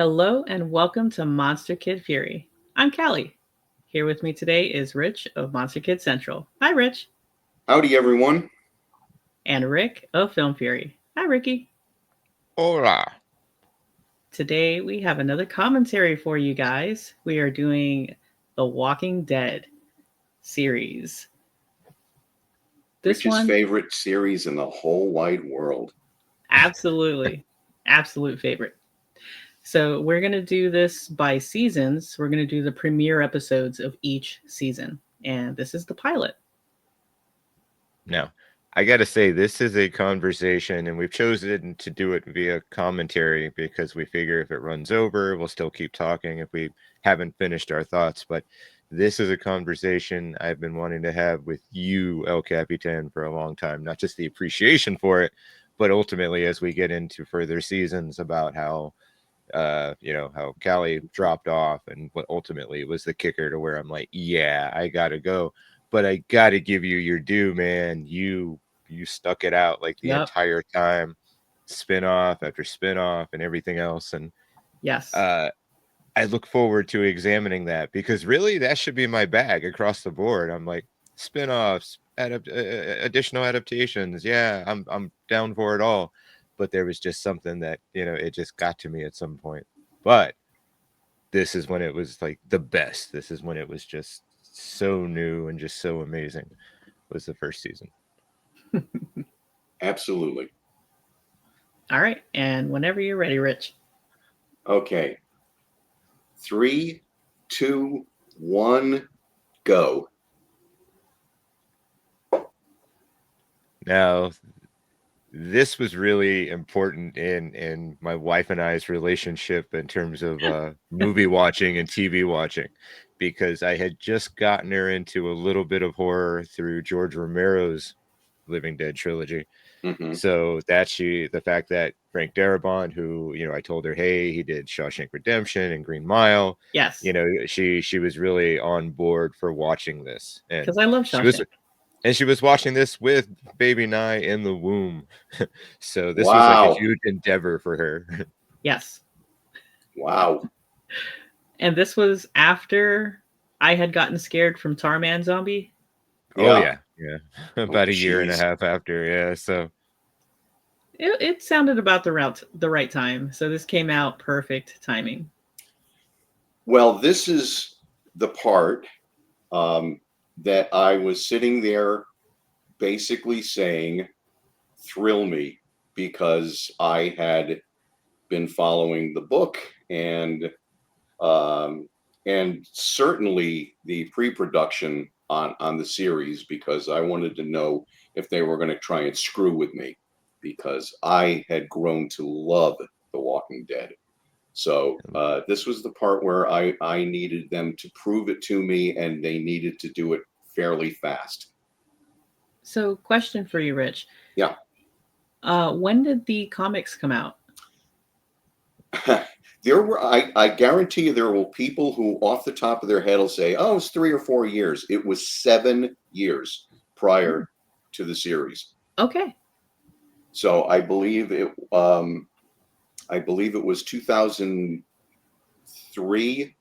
Hello and welcome to Monster Kid Fury. I'm Callie. Here with me today is Rich of Monster Kid Central. Hi, Rich. Howdy, everyone. And Rick of Film Fury. Hi, Ricky. Hola. Today we have another commentary for you guys. We are doing the Walking Dead series. Rich's favorite series in the whole wide world. Absolutely. Absolute favorite. So we're going to do this by seasons. We're going to do the premiere episodes of each season. And this is the pilot. Now, I got to say, this is a conversation, and we've chosen to do it via commentary because we figure if it runs over, we'll still keep talking if we haven't finished our thoughts. But this is a conversation I've been wanting to have with you, El Capitan, for a long time. Not just the appreciation for it, but ultimately as we get into further seasons about how how Callie dropped off and what ultimately was the kicker to where I'm like, yeah, I gotta go. But I gotta give you your due, man. You stuck it out like the entire time, spin-off after spin-off and everything else. And yes, I look forward to examining that because really that should be my bag across the board. I'm like, spin-offs, additional adaptations. Yeah, I'm down for it all. But there was just something that, it just got to me at some point. But this is when it was like the best. This is when it was just so new and just so amazing. Was the first season. Absolutely. All right. And whenever you're ready, Rich. Okay. 3, 2, 1, go. Now, this was really important in my wife and I's relationship in terms of movie watching and TV watching, because I had just gotten her into a little bit of horror through George Romero's Living Dead trilogy. Mm-hmm. So the fact that Frank Darabont, who, I told her, hey, he did Shawshank Redemption and Green Mile. Yes. She was really on board for watching this. Because I love Shawshank. She was watching this with baby Nye in the womb. So this was like a huge endeavor for her. Yes. Wow. And this was after I had gotten scared from Tarman Zombie. Oh, yeah. About a year and a half after, yeah. So it sounded about the right time. So this came out perfect timing. Well, this is the part that I was sitting there basically saying, thrill me, because I had been following the book and certainly the pre-production on the series, because I wanted to know if they were going to try and screw with me, because I had grown to love The Walking Dead. So this was the part where I needed them to prove it to me, and they needed to do it fairly fast. So, question for you, Rich. Yeah. When did the comics come out? There were, I guarantee you, there were people who, off the top of their head, will say, "Oh, it's 3 or 4 years." It was 7 years prior to the series. Okay. So I believe it was 2003,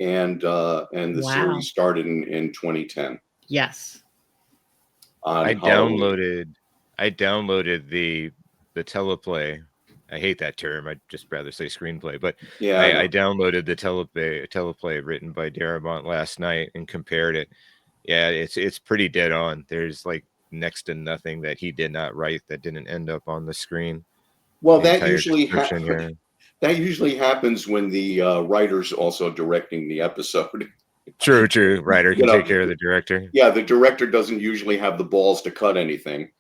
and the series started in 2010. Yes. I downloaded the teleplay. I hate that term. I'd just rather say screenplay. But yeah, I downloaded the teleplay written by Darabont last night and compared it. Yeah, it's pretty dead on. There's like next to nothing that he did not write that didn't end up on the screen. Well, that usually happens when the writer's also directing the episode. True. Writer can take care of the director. Yeah, the director doesn't usually have the balls to cut anything.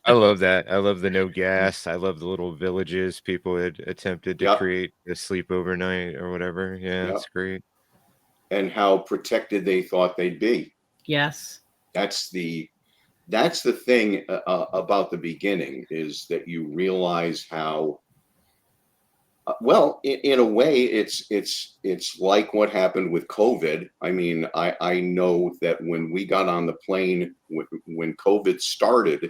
I love that. I love the no gas. I love the little villages people had attempted to create to sleep overnight or whatever. Yeah, it's great. And how protected they thought they'd be. Yes. That's the thing about the beginning, is that you realize how well, in a way, it's like what happened with COVID. I mean, I know that when we got on the plane, when COVID started,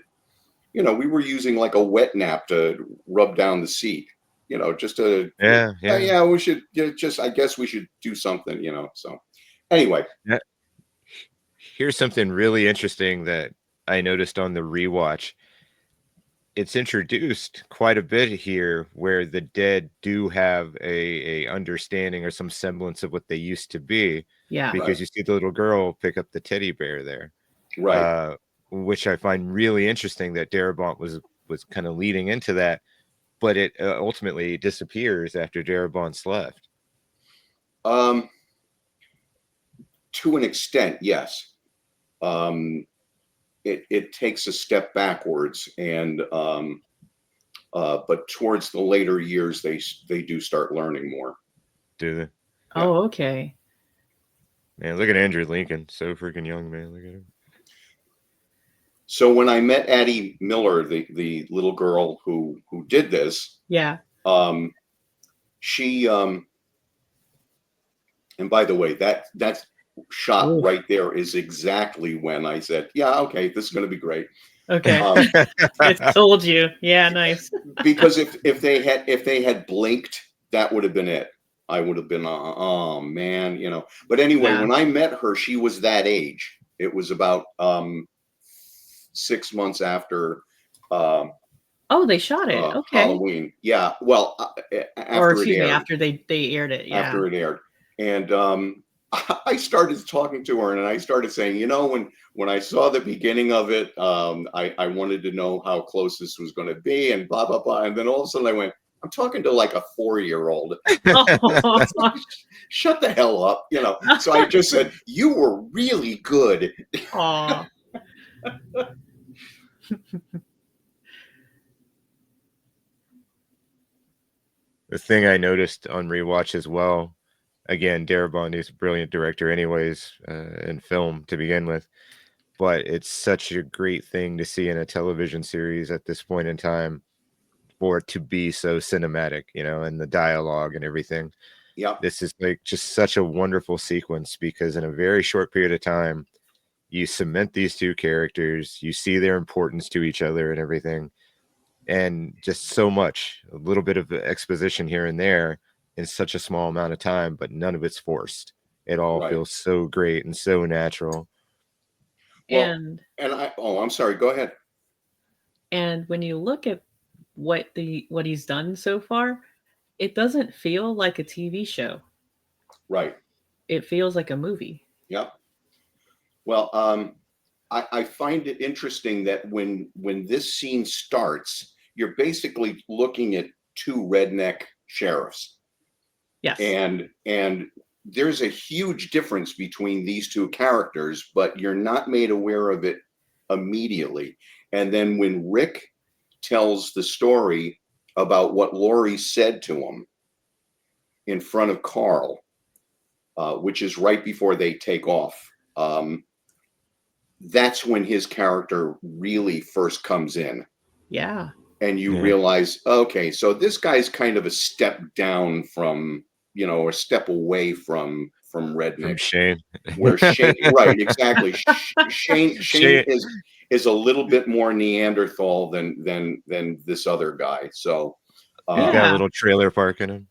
we were using like a wet nap to rub down the seat. just a yeah, we should just, I guess we should do something, so anyway. Yeah. Here's something really interesting that I noticed on the rewatch. It's introduced quite a bit here where the dead do have a understanding or some semblance of what they used to be. Yeah. Because you see the little girl pick up the teddy bear there. Right. Which I find really interesting that Darabont was kind of leading into that, but it ultimately disappears after Darabont's left. To an extent, yes. It takes a step backwards, and but towards the later years, they do start learning more. Do they? Yeah. Oh, okay. Man, look at Andrew Lincoln, so freaking young, man. Look at him. So when I met Addie Miller, the little girl who did this, yeah, she and by the way, that shot Ooh. right there is exactly when I said, yeah, okay, this is going to be great. Okay. It told you. Yeah, nice. Because if they had blinked, that would have been it. I would have been, oh man, But anyway, when I met her, she was that age. It was about 6 months after. Oh, they shot it. Okay. Halloween. Yeah. Well, after they aired it. Yeah. After it aired, and I started talking to her, and I started saying, when I saw the beginning of it, I wanted to know how close this was going to be, and blah blah blah. And then all of a sudden, I went, I'm talking to like a 4-year-old. Shut the hell up, So I just said, you were really good. Aww. The thing I noticed on rewatch as well, again, Darabont is a brilliant director anyways, in film to begin with, but it's such a great thing to see in a television series at this point in time for it to be so cinematic, and the dialogue and everything. Yeah. This is like just such a wonderful sequence because in a very short period of time, you cement these two characters, you see their importance to each other and everything. And just so much, a little bit of exposition here and there in such a small amount of time, but none of it's forced. It all feels so great and so natural. Well, I'm sorry, go ahead. And when you look at what he's done so far, it doesn't feel like a TV show. Right. It feels like a movie. Yep. Well, I find it interesting that when this scene starts, you're basically looking at two redneck sheriffs. Yes. And there's a huge difference between these two characters, but you're not made aware of it immediately. And then when Rick tells the story about what Laurie said to him in front of Carl, which is right before they take off, that's when his character really first comes in. Yeah. And you realize, okay, so this guy's kind of a step down from, or step away from redneck. From Shane. Where Shane, right, exactly. Shane is a little bit more Neanderthal than this other guy. So he's got a little trailer park in him.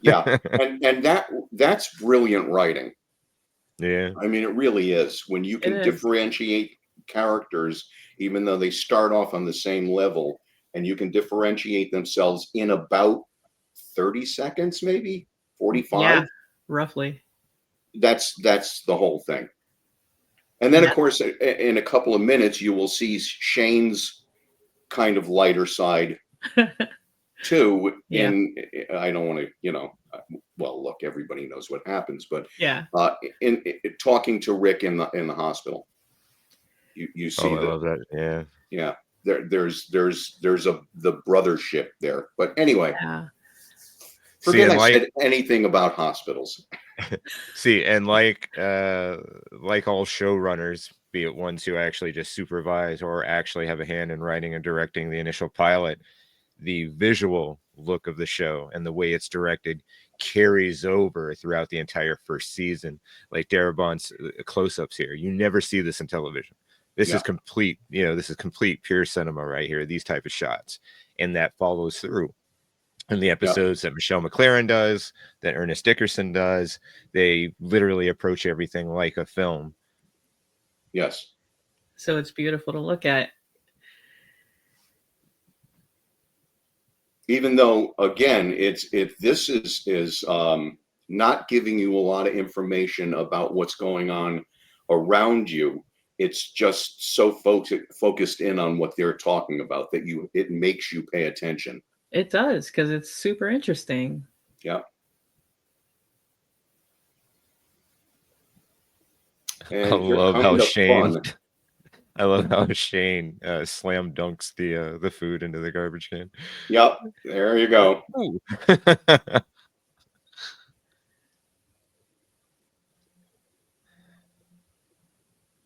Yeah. And that's brilliant writing. Yeah. I mean, it really is. When you can differentiate characters, even though they start off on the same level, and you can differentiate themselves in about 30 seconds, maybe 45. Yeah, roughly. That's the whole thing. And then, of course, in a couple of minutes, you will see Shane's kind of lighter side too. Yeah. I don't want to, well, look, everybody knows what happens, but in talking to Rick in the hospital, you see I love that. Yeah. Yeah. There's the brothership there. But anyway, forget I said anything about hospitals. See, and like all showrunners, be it ones who actually just supervise or actually have a hand in writing and directing the initial pilot, the visual look of the show and the way it's directed carries over throughout the entire first season. Like Darabont's close-ups here, you never see this in television. This is complete, this is complete pure cinema right here, these type of shots, and that follows through. in the episodes that Michelle McLaren does, that Ernest Dickerson does, they literally approach everything like a film. Yes. So it's beautiful to look at. Even though, again, this is not giving you a lot of information about what's going on around you. It's just so focused in on what they're talking about that it makes you pay attention. It does, because it's super interesting. Yeah. And I love how Shane slam dunks the food into the garbage can. Yep, there you go.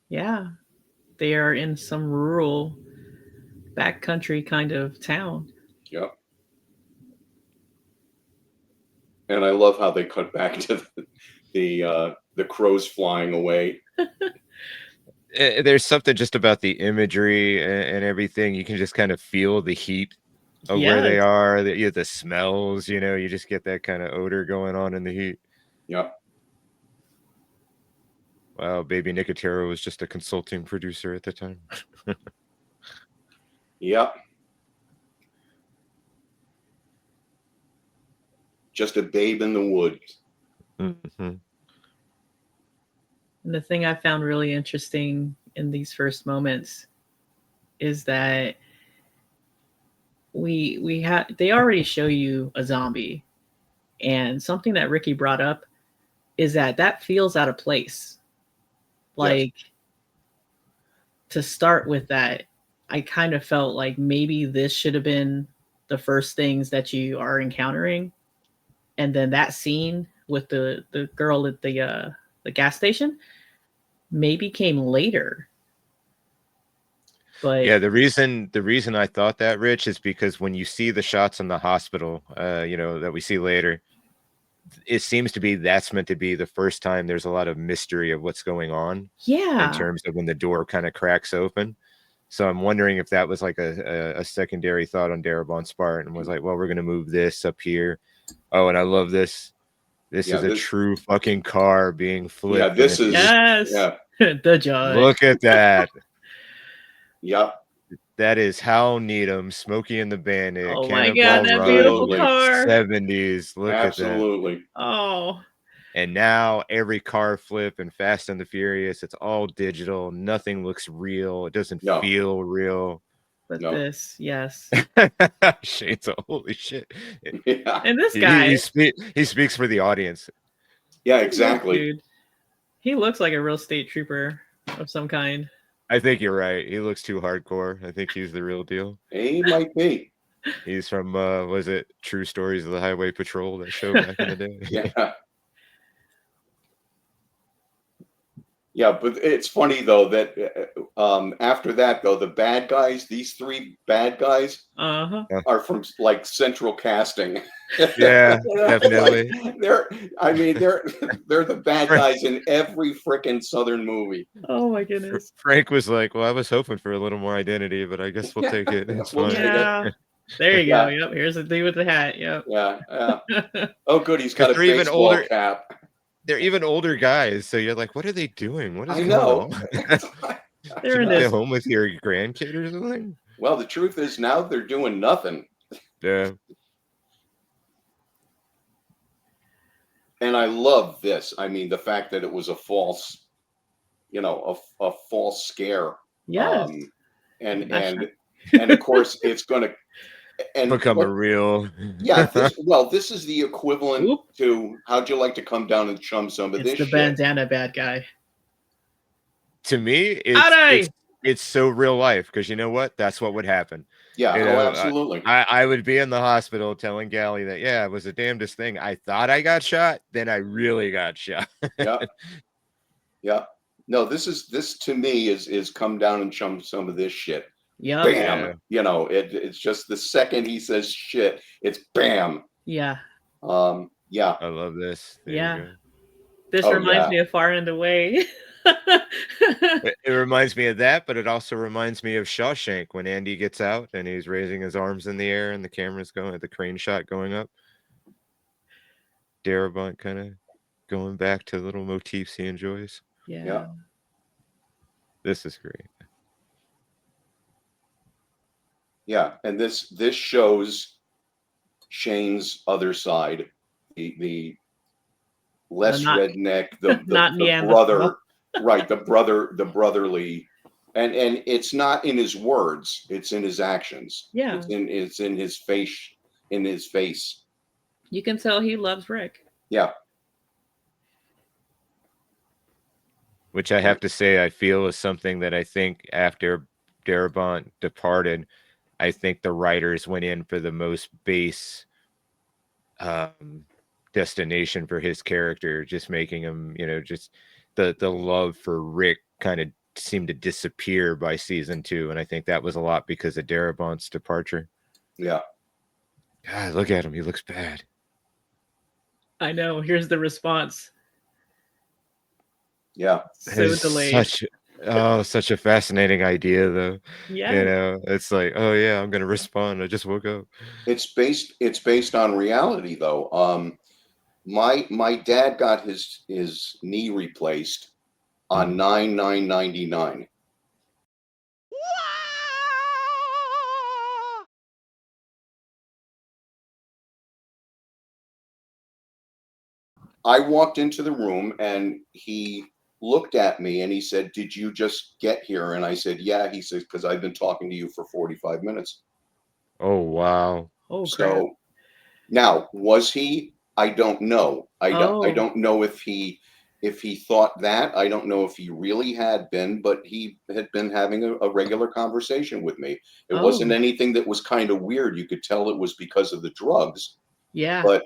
Yeah, they are in some rural backcountry kind of town. Yep. And I love how they cut back to the crows flying away. There's something just about the imagery and everything. You can just kind of feel the heat of where they are. The smells, you just get that kind of odor going on in the heat. Yep. Wow, Baby Nicotero was just a consulting producer at the time. Yep. Just a babe in the woods. Mm-hmm. And the thing I found really interesting in these first moments is that they already show you a zombie, and something that Ricky brought up is that feels out of place. Like, yes. To start with that, I kind of felt like maybe this should have been the first things that you are encountering, and then that scene with the girl at the gas station maybe came later. But yeah, the reason I thought that, Rich, is because when you see the shots in the hospital, that we see later, it seems to be that's meant to be the first time there's a lot of mystery of what's going on. Yeah. In terms of when the door kind of cracks open. So I'm wondering if that was like a secondary thought on Darabont's part and was like, well, we're going to move this up here. Oh, and I love this. This is a true fucking car being flipped. Yeah, this is. Yes. Yeah. The judge. Look at that. Yep. That is Hal Needham, Smokey and the Bandit. Oh Cannonball my God, that Run, beautiful car. 70s. Look Absolutely. at that. Oh. And now every car flip and Fast and the Furious, it's all digital. Nothing looks real. It doesn't feel real. But this, yes. Shane's a holy shit. Yeah. And this guy. He speaks for the audience. Yeah, exactly. Dude. He looks like a real state trooper of some kind. I think you're right. He looks too hardcore. I think he's the real deal. He might be. He's from, was it True Stories of the Highway Patrol, that show back in the day? Yeah. Yeah, but it's funny, though, that after that, though, the bad guys, these three bad guys are from, like, central casting. Yeah, definitely. Like, they're the bad guys in every freaking Southern movie. Oh, my goodness. Frank was like, well, I was hoping for a little more identity, but I guess we'll take it. It's fine. Yeah. There you go. Yep. Here's the dude with the hat. Yep. Yeah. Oh, good. He's got a baseball cap. They're even older guys, so you're like, what are they doing? What is going on? They're in this home with your grandkid or something? Well, the truth is now they're doing nothing. Yeah. And I love this. I mean, the fact that it was a false, a false scare. Yes. And of course it's going to become a real. Yeah. This is the equivalent to how'd you like to come down and chum some of this shit? It's the bandana bad guy. To me, it's so real life because you know what? That's what would happen. Yeah, absolutely. I would be in the hospital telling Gally that, it was the damnedest thing. I thought I got shot, then I really got shot. Yeah. No, this to me is come down and chum some of this shit. Yeah. Bam. It's just the second he says shit, it's bam. Yeah. Yeah. I love this. This reminds me of Far and Away. It reminds me of that, but it also reminds me of Shawshank when Andy gets out and he's raising his arms in the air and the camera's going, the crane shot going up. Darabont kind of going back to little motifs he enjoys. Yeah. This is great. Yeah, and this shows Shane's other side, the less redneck, the brother, right? The brotherly, and it's not in his words; it's in his actions. Yeah, it's in his face. In his face, you can tell he loves Rick. Yeah. Which I have to say, I feel is something that I think after Darabont departed, I think the writers went in for the most base destination for his character, just making him, just the love for Rick kind of seemed to disappear by season 2. And I think that was a lot because of Darabont's departure. Yeah. God, look at him. He looks bad. I know. Here's the response. Yeah. So delayed. Such a fascinating idea, though. Yeah. It's like, oh yeah, I'm gonna respond. I just woke up. It's based on reality, though. My dad got his knee replaced on 9/9/99. I walked into the room and he looked at me and he said, "Did you just get here?" And I said, "Yeah." He says, "Because I've been talking to you for 45 minutes. Oh wow. Oh, so crap. Now, was he? I don't know. I don't know if he thought that. I don't know if he really had been, but he had been having a regular conversation with me. It wasn't anything that was kind of weird. You could tell it was because of the drugs. Yeah. But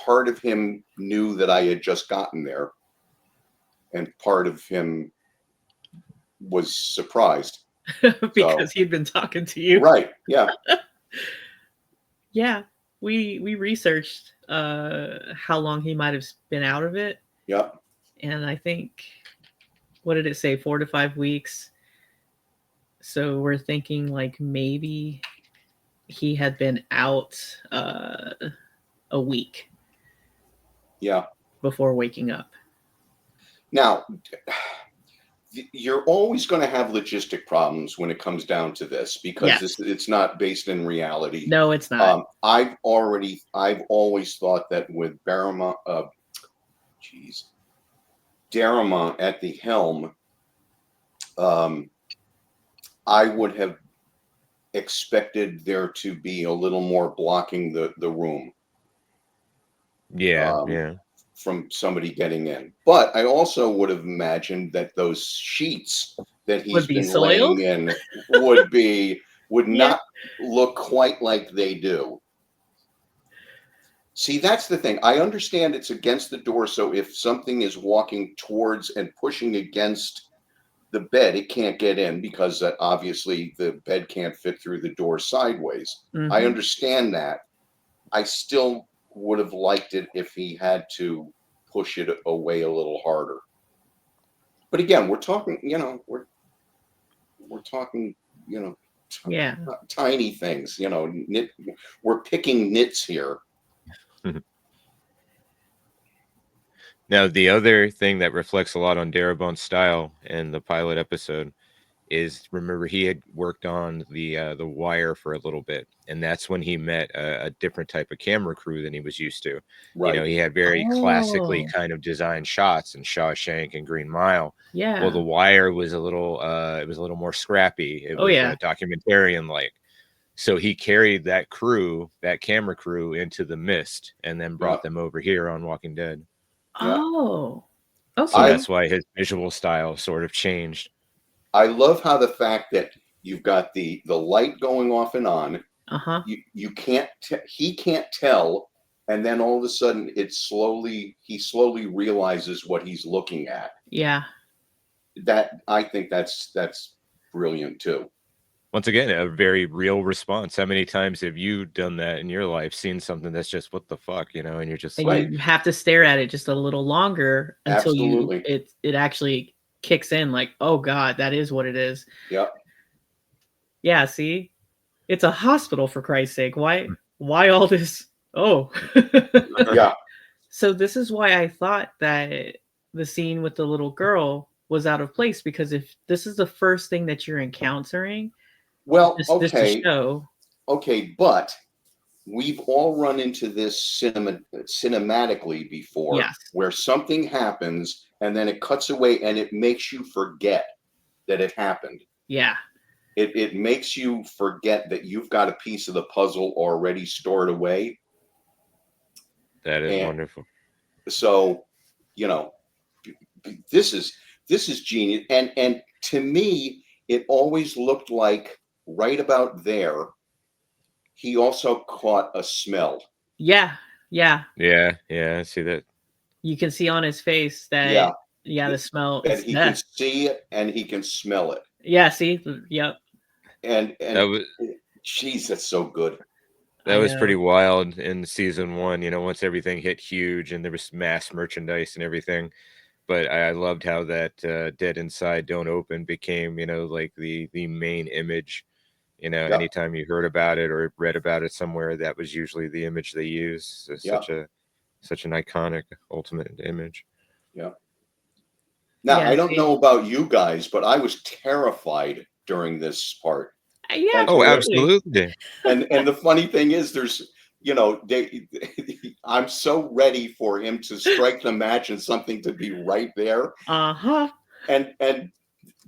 part of him knew that I had just gotten there, and part of him was surprised because he'd been talking to you. Right. Yeah. Yeah. We researched how long he might have been out of it. Yeah. And I think, what did it say? 4 to 5 weeks. So we're thinking like maybe he had been out a week. Yeah. Before waking up. Now, you're always going to have logistic problems when it comes down to this, because it's not based in reality. No, it's not. I've always thought that with Darabont at the helm, I would have expected there to be a little more blocking the room. Yeah. From somebody getting in. But I also would have imagined that those sheets that he's been laying in would not look quite like they do. See, that's the thing. I understand it's against the door, so if something is walking towards and pushing against the bed, it can't get in, because obviously the bed can't fit through the door sideways. Mm-hmm. I understand that. I still would have liked it if he had to push it away a little harder. But again, we're talking, we're talking, tiny things, we're picking nits here. Now, the other thing that reflects a lot on Darabont's style in the pilot episode is, remember, he had worked on the Wire for a little bit, and that's when he met a different type of camera crew than he was used to. Right. He had very classically kind of designed shots in Shawshank and Green Mile. Yeah. Well, the Wire was a little more scrappy. It was documentarian like. So he carried that camera crew into the Mist, and then brought them over here on Walking Dead. Oh. Okay. So that's why his visual style sort of changed. I love how the fact that you've got the light going off and on. Uh-huh. You can't he can't tell, and then all of a sudden he slowly realizes what he's looking at. Yeah. I think that's brilliant too. Once again, a very real response. How many times have you done that in your life, seen something that's just, what the fuck, and you're just you have to stare at it just a little longer until it actually kicks in like, oh God, that is what it is. Yep. Yeah, see? It's a hospital, for Christ's sake. Why all this? Oh. Yeah. So this is why I thought that the scene with the little girl was out of place, because if this is the first thing that you're encountering, Well, this to okay. show. Okay, but we've all run into this cinematically before, Yes. where something happens and then it cuts away and it makes you forget that it happened. Yeah. It makes you forget that you've got a piece of the puzzle already stored away. That is wonderful. So, you know, this is genius. And to me, it always looked like right about there, he also caught a smell. Yeah. Yeah. Yeah. I see that. You can see on his face that the smell that is he death. can see it and he can smell it. Yeah, see? Yep. And that was, jeez, that's so good. That was pretty wild in season 1, you know, once everything hit huge and there was mass merchandise and everything. But I loved how that Dead Inside Don't Open became, you know, like the main image. You know, anytime you heard about it or read about it somewhere, that was usually the image they used. It's such an iconic ultimate image. Yeah. Now, I don't know about you guys, but I was terrified during this part. Yeah. Oh, absolutely. And the funny thing is, there's, you know, I'm so ready for him to strike the match and something to be right there. Uh-huh. And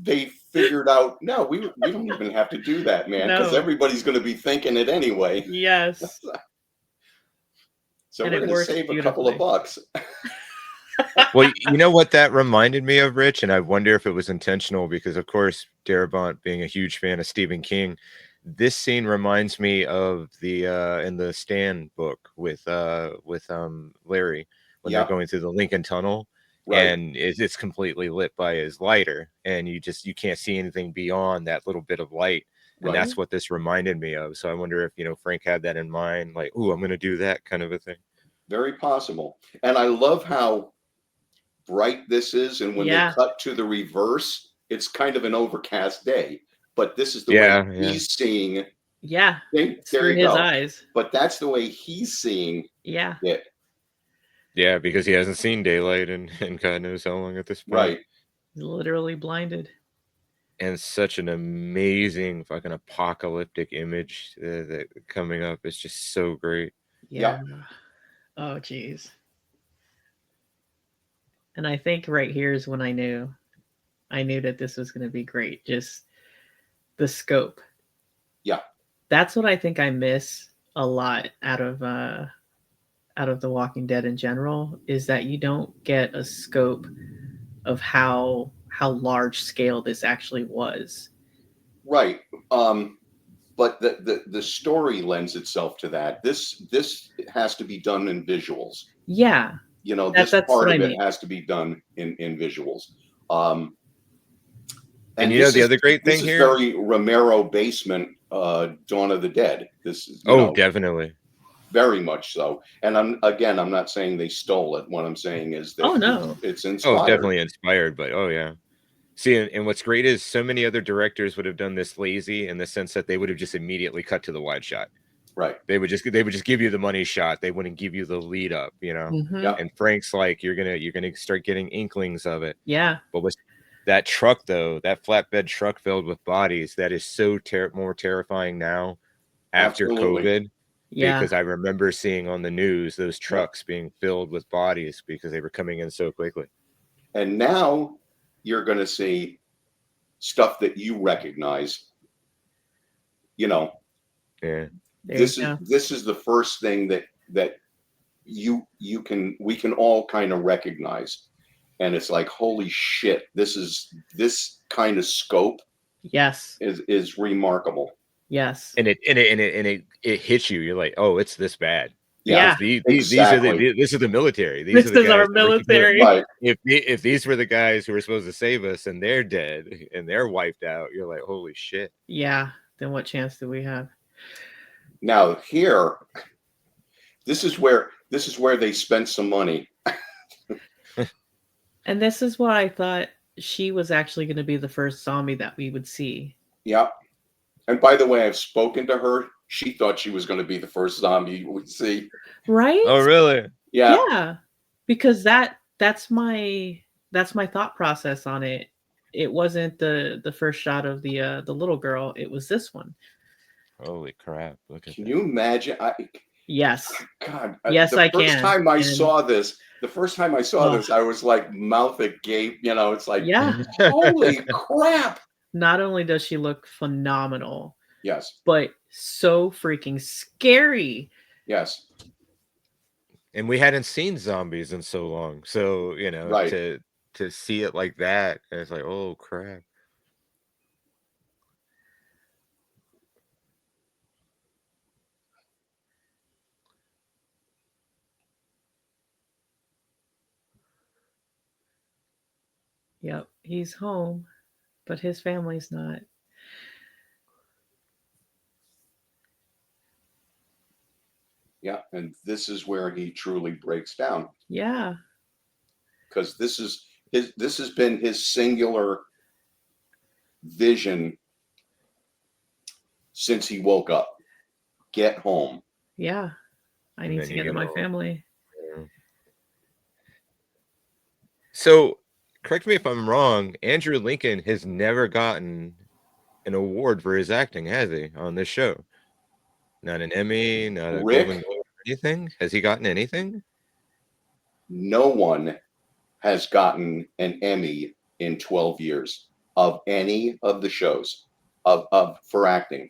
they figured out, no, we don't even have to do that, man, because everybody's going to be thinking it anyway. Yes. So we're going to save a couple of bucks. Well, you know what that reminded me of, Rich? And I wonder if it was intentional because, of course, Darabont being a huge fan of Stephen King, this scene reminds me of the in the Stan book with Larry when they're going through the Lincoln Tunnel. Right. And it's completely lit by his lighter, and you can't see anything beyond that little bit of light. And that's what this reminded me of. So I wonder if, you know, Frank had that in mind, like, ooh, I'm going to do that kind of a thing. Very possible. And I love how bright this is. And when they cut to the reverse, it's kind of an overcast day. But this is the way he's seeing. Yeah. There you his go. Eyes. But that's the way he's seeing it. Yeah, because he hasn't seen daylight and God knows how long at this point. Right. He's literally blinded. And such an amazing fucking apocalyptic image that coming up is just so great. Yeah. Oh, geez. And I think right here is when I knew that this was going to be great. Just the scope. Yeah. That's what I think I miss a lot out of The Walking Dead in general, is that you don't get a scope of how large scale this actually was. Right. But the story lends itself to that. This has to be done in visuals. Yeah. You know, this part of it has to be done in visuals. And you know the other great thing here? This is very Romero basement, Dawn of the Dead. This is definitely. Very much so. And I'm not saying they stole it. What I'm saying is that it's inspired. Oh, definitely inspired, but see, and what's great is so many other directors would have done this lazy in the sense that they would have just immediately cut to the wide shot. Right. They would just give you the money shot. They wouldn't give you the lead up, you know. Mm-hmm. Yeah. And Frank's like, you're gonna start getting inklings of it. Yeah. But with that truck though, that flatbed truck filled with bodies, that is so more terrifying now after COVID. Yeah. Because I remember seeing on the news those trucks being filled with bodies because they were coming in so quickly. And now you're going to see stuff that you recognize. You know, this is the first thing that we can all kind of recognize, and it's like, holy shit, this kind of scope. Yes, is remarkable. Yes, and it hits you. You're like, oh, it's this bad. Yeah, these are this is the military. This is our military. Right. If these were the guys who were supposed to save us and they're dead and they're wiped out, you're like, holy shit. Yeah. Then what chance do we have? Now here, this is where they spent some money. And this is what I thought she was actually going to be the first zombie that we would see. Yeah. And by the way, I've spoken to her. She thought she was going to be the first zombie we see. Right? Oh, really? Yeah. Yeah. Because that's my thought process on it. It wasn't the first shot of the little girl. It was this one. Holy crap! Look at Can that. you imagine? Yes. God. Yes, the I first can. time I And- saw this, I was like mouth agape. You know, it's like, Yeah. holy crap. Not only does she look phenomenal, Yes. but so freaking scary. Yes. And we hadn't seen zombies in so long, so you know, Right. to see it like that, it's like, oh crap. Yep, he's home, but his family's not. Yeah. And this is where he truly breaks down, Yeah. because this has been his singular vision since he woke up. Get home. Yeah. I And need then to you get to get my all- family. So, correct me if I'm wrong. Andrew Lincoln has never gotten an award for his acting, has he, on this show? Not an Emmy, not a Rick? Golden Globe, anything? Has he gotten anything? No one has gotten an Emmy in 12 years of any of the shows of for acting.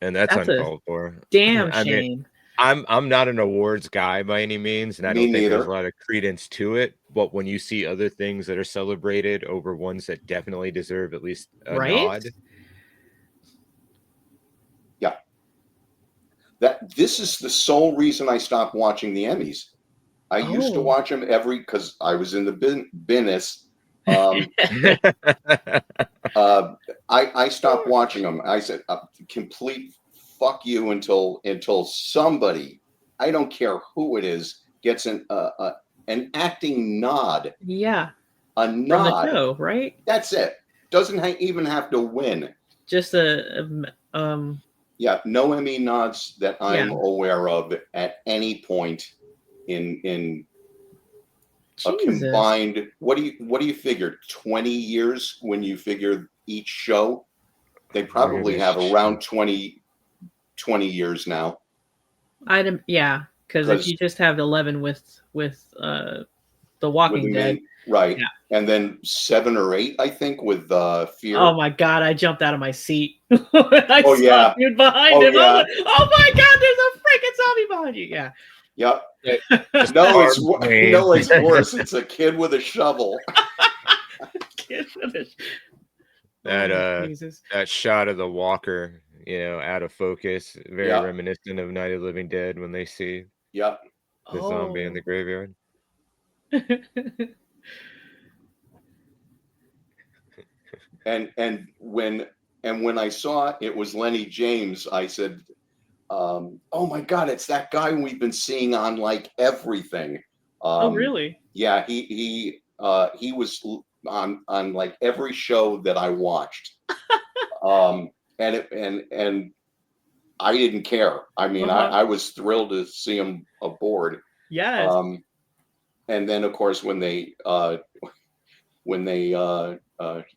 And that's That's a uncalled for. Damn I mean, shame. I'm not an awards guy by any means, and I Me don't think there's neither. a lot of credence to it. But when you see other things that are celebrated over ones that definitely deserve at least a Right? nod, This is the sole reason I stopped watching the Emmys. I used to Oh. watch them because I was in the business. I stopped watching them. I said, complete fuck you until somebody, I don't care who it is, gets an acting nod. Yeah. A From the nod. show, right? That's it. Doesn't even have to win. Just Yeah, no Emmy nods that I'm Yeah. aware of at any point in a Jesus. combined. What do you figure? 20 years when you figure each show? They probably have around 20 years now. Yeah, because if you just have 11 with The Walking With the Dead. main, right. Yeah. And then 7 or 8, I think, with Fear. Oh my god, I jumped out of my seat. I Oh, saw yeah. dude behind Oh, him. yeah. I was like, oh my god, there's a freaking zombie behind you. Yeah. Yep. Just No, it's arm wave. worse. It's a kid with a shovel. Kid with a- That Oh, Jesus. that shot of the walker, you know, out of focus, very Yeah. reminiscent of Night of the Living Dead when they see Yep. the zombie in the graveyard. And when I saw it was Lenny James, I said, oh my god, it's that guy we've been seeing on like everything. Oh really? Yeah, he was on like every show that I watched. And I didn't care. I mean, I was thrilled to see him aboard. Yes. And then of course when they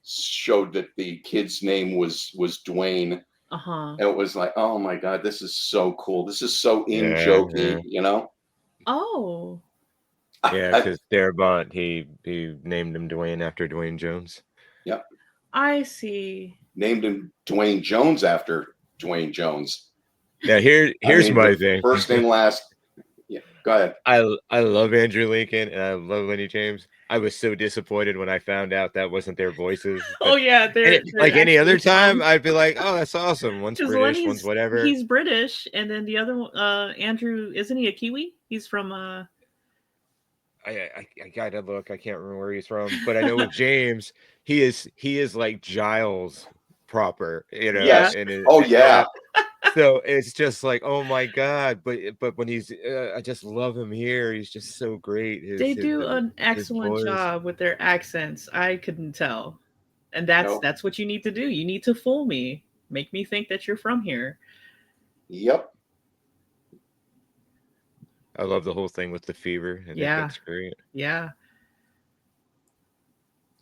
showed that the kid's name was Dwayne, it was like, oh my god, this is so cool. This is so jokey, you know? Oh. Yeah, because Darabont, he named him Dwayne after Dwayne Jones. Yep. I see. Named him Dwayne Jones after Dwayne Jones. Now here's my thing. First name, last. Yeah, go ahead. I love Andrew Lincoln and I love Lenny James. I was so disappointed when I found out that wasn't their voices. Oh yeah, they're like any other actually time, fun. I'd be like, oh, that's awesome. One's 'Cause British, Lenny's- one's whatever. He's British, and then the other one, Andrew, isn't he a Kiwi? He's from I gotta look. I can't remember where he's from, but I know with James, he is like Giles proper, you know. Yes. And Oh yeah. So it's just like, oh my god! But when he's, I just love him here. He's just so great. They do an His excellent voice. job with their accents. I couldn't tell. And No. that's what you need to do. You need to fool me. Make me think that you're from here. Yep. I love the whole thing with the fever. I think Yeah. that's great. Yeah.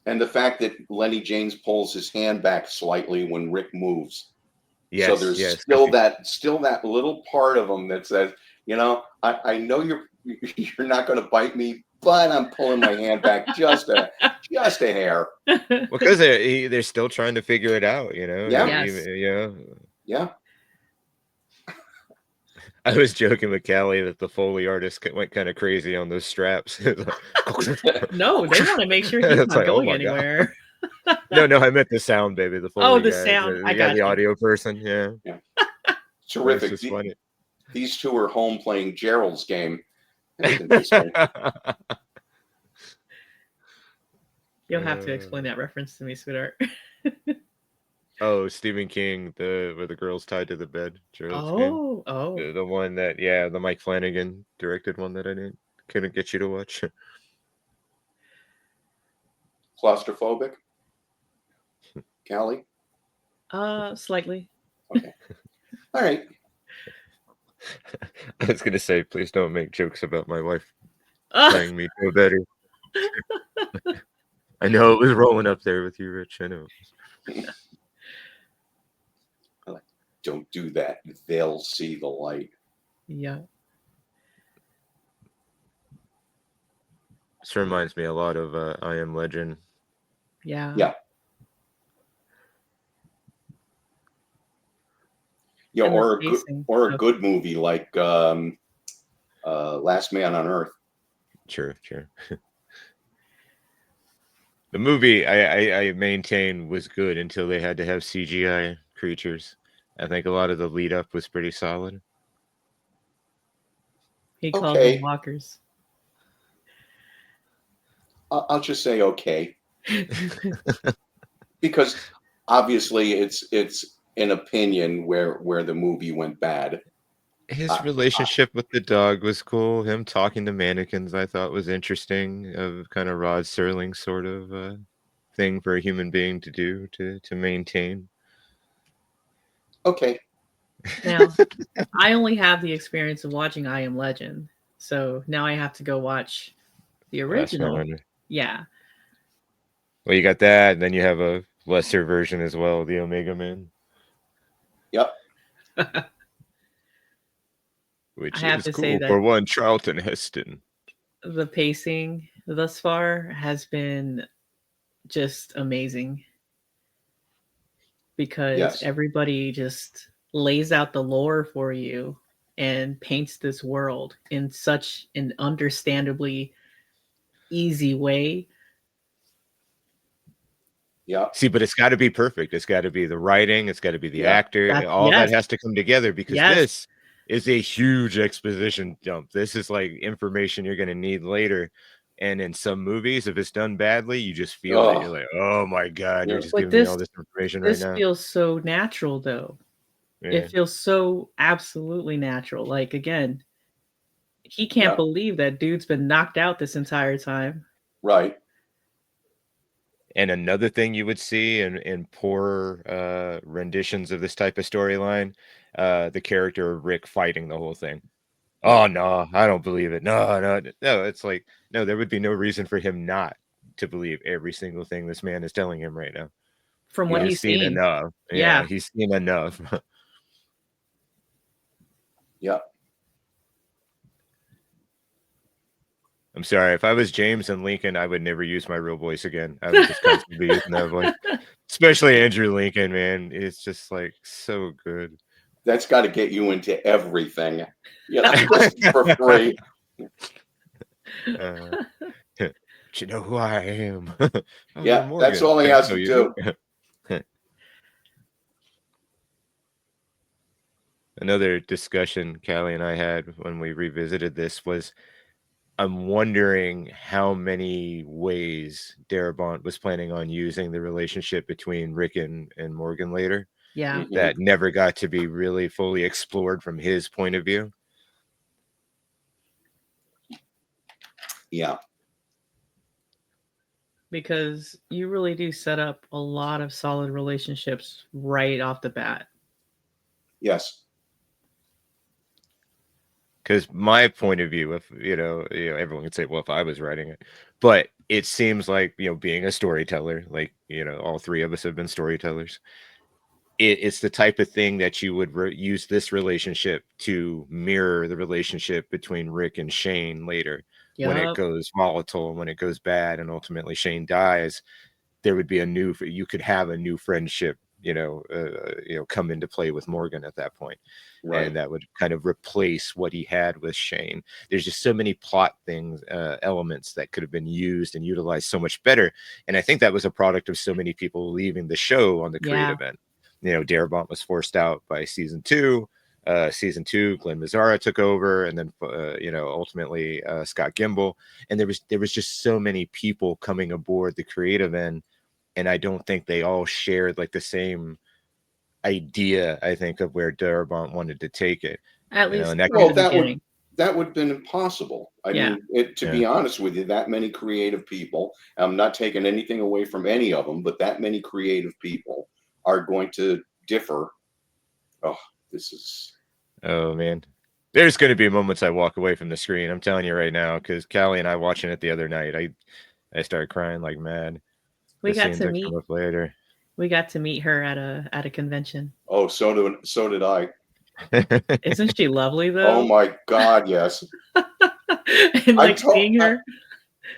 And the fact that Lenny James pulls his hand back slightly when Rick moves. Yes, so there's yes. still that little part of him that says, you know, I know you're not going to bite me, but I'm pulling my hand back just a hair. Because they're still trying to figure it out, you know. Yeah. Yes. Yeah. I was joking with Callie that the Foley artist went kind of crazy on those straps. No, they want to make sure he's It's not like, oh going my God. anywhere. No, I meant the sound, baby. The Foley the guy. sound. I Yeah, got the you. audio person. Yeah. Terrific. It's funny. These two are home playing Gerald's game. That's interesting. You'll have to explain that reference to me, sweetheart. Oh, Stephen King, where the girl's tied to the bed. Gerald's game. Oh. The one that, the Mike Flanagan directed one that I couldn't get you to watch. Claustrophobic? Callie? Slightly. Okay. All right. I was gonna say, please don't make jokes about my wife playing me to a better. I know it was rolling up there with you, Rich. I know. Don't do that. They'll see the light. Yeah. This reminds me a lot of I Am Legend. Yeah. Yeah. Yeah, or a good movie like Last Man on Earth. Sure. The movie I maintain was good until they had to have CGI creatures. I think a lot of the lead up was pretty solid. He calls them walkers. I'll just say okay. Because obviously it's an opinion where the movie went bad. His relationship with the dog was cool. Him talking to mannequins I thought was interesting, of kind of Rod Serling sort of thing for a human being to do to maintain. Okay. Now, I only have the experience of watching I Am Legend, so now I have to go watch the original. Yeah. Well, you got that, and then you have a lesser version as well, the Omega Man. Yep. Which I have is to cool say that for one Charlton Heston. The pacing thus far has been just amazing, because everybody just lays out the lore for you and paints this world in such an understandably easy way. Yeah. See, but it's got to be perfect. It's got to be the writing. It's got to be the actor. All that has to come together, because this is a huge exposition dump. This is like information you're going to need later. And in some movies, if it's done badly, you just feel it. You're like, oh my God, you're just giving me all this information right now. This feels so natural, though. Yeah. It feels so absolutely natural. Like, again, he can't believe that dude's been knocked out this entire time. Right. And another thing you would see in poor renditions of this type of storyline, the character of Rick fighting the whole thing. Oh, no, I don't believe it. No. It's like, no, there would be no reason for him not to believe every single thing this man is telling him right now. From what he's seen enough. Yeah, he's seen enough. Yep. I'm sorry. If I was James and Lincoln, I would never use my real voice again. I would just constantly be using that voice. Especially Andrew Lincoln, man. It's just like so good. That's got to get you into everything. You know, just for free. You know who I am? Yeah, that's all he has to do. Another discussion Callie and I had when we revisited this was, I'm wondering how many ways Darabont was planning on using the relationship between Rick and Morgan later. Yeah. Mhm. that never got to be really fully explored from his point of view. Yeah. Because you really do set up a lot of solid relationships right off the bat. Yes. Because my point of view, if everyone could say, well, if I was writing it, but it seems like, being a storyteller, like, all three of us have been storytellers. It's the type of thing that you would use this relationship to mirror the relationship between Rick and Shane later, when it Yup. goes volatile, when it goes bad, and ultimately Shane dies. There would be you could have a new friendship, come into play with Morgan at that point. Right. And that would kind of replace what he had with Shane. There's just so many plot things, elements that could have been used and utilized so much better. And I think that was a product of so many people leaving the show on the creative end. Darabont was forced out by season 2. Season 2, Glenn Mazzara took over, and then ultimately Scott Gimble. And there was just so many people coming aboard the creative end, and I don't think they all shared like the same idea, I think, of where Darabont wanted to take it. At least And that in the Well, beginning. that would have been impossible. I Yeah. mean, to be Yeah. honest with you, that many creative people, I'm not taking anything away from any of them, but that many creative people are going to differ. Oh, this is, Oh man, there's going to be moments I walk away from the screen. I'm telling you right now, because Callie and I watching it the other night, I started crying like mad. We The got scenes to that meet come up later. her at a convention. oh, so did I. Isn't she lovely Oh though? my God, yes. And I like told seeing her.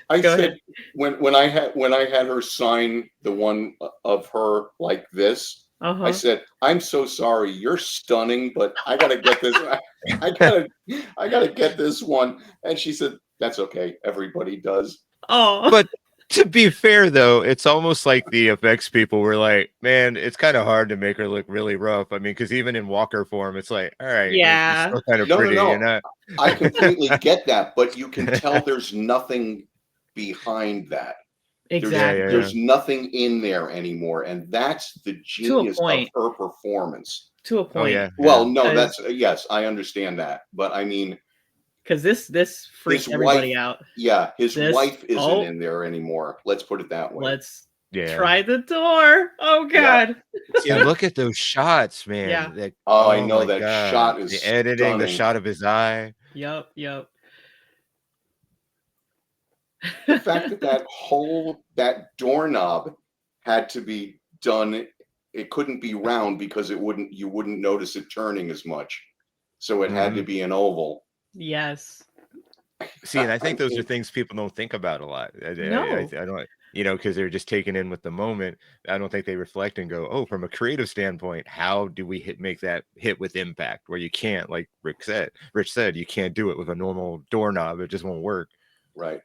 I Go said ahead. when I had her sign the one of her like this, I Uh-huh. said, "I'm so sorry, you're stunning, but I gotta get this. I gotta get this one." And she said, "That's okay. Everybody does." Oh. But to be fair, though, it's almost like the effects people were like, man, it's kind of hard to make her look really rough. I mean, because even in Walker form, it's like, all right, you're Yeah. still kind of No, no, pretty. You're no. not. I completely get that, but you can tell there's nothing behind that. Exactly. There's nothing in there anymore, and that's the To a genius of point. her performance. To a Oh point. yeah. Well, Yeah. no, that's yes, I understand that, but I mean, Because this freaked his everybody wife, out. yeah, his This wife isn't oh, in there anymore. Let's put it that way. let's Yeah. try the door. Oh Yeah. God. And look at those shots, man. Yeah. Like, Oh, I oh know my that God. shot is The editing, the stunning. shot of his eye. Yep. The fact that doorknob had to be done, it couldn't be round because you wouldn't notice it turning as much. So it had to Mhm. be an oval. Yes. See, and I think those are mean, things people don't think about a lot. No. I don't, because they're just taken in with the moment. I don't think they reflect and go, oh, from a creative standpoint, how do we make that hit with impact? Where you can't, like Rich said, you can't do it with a normal doorknob. It just won't work. right.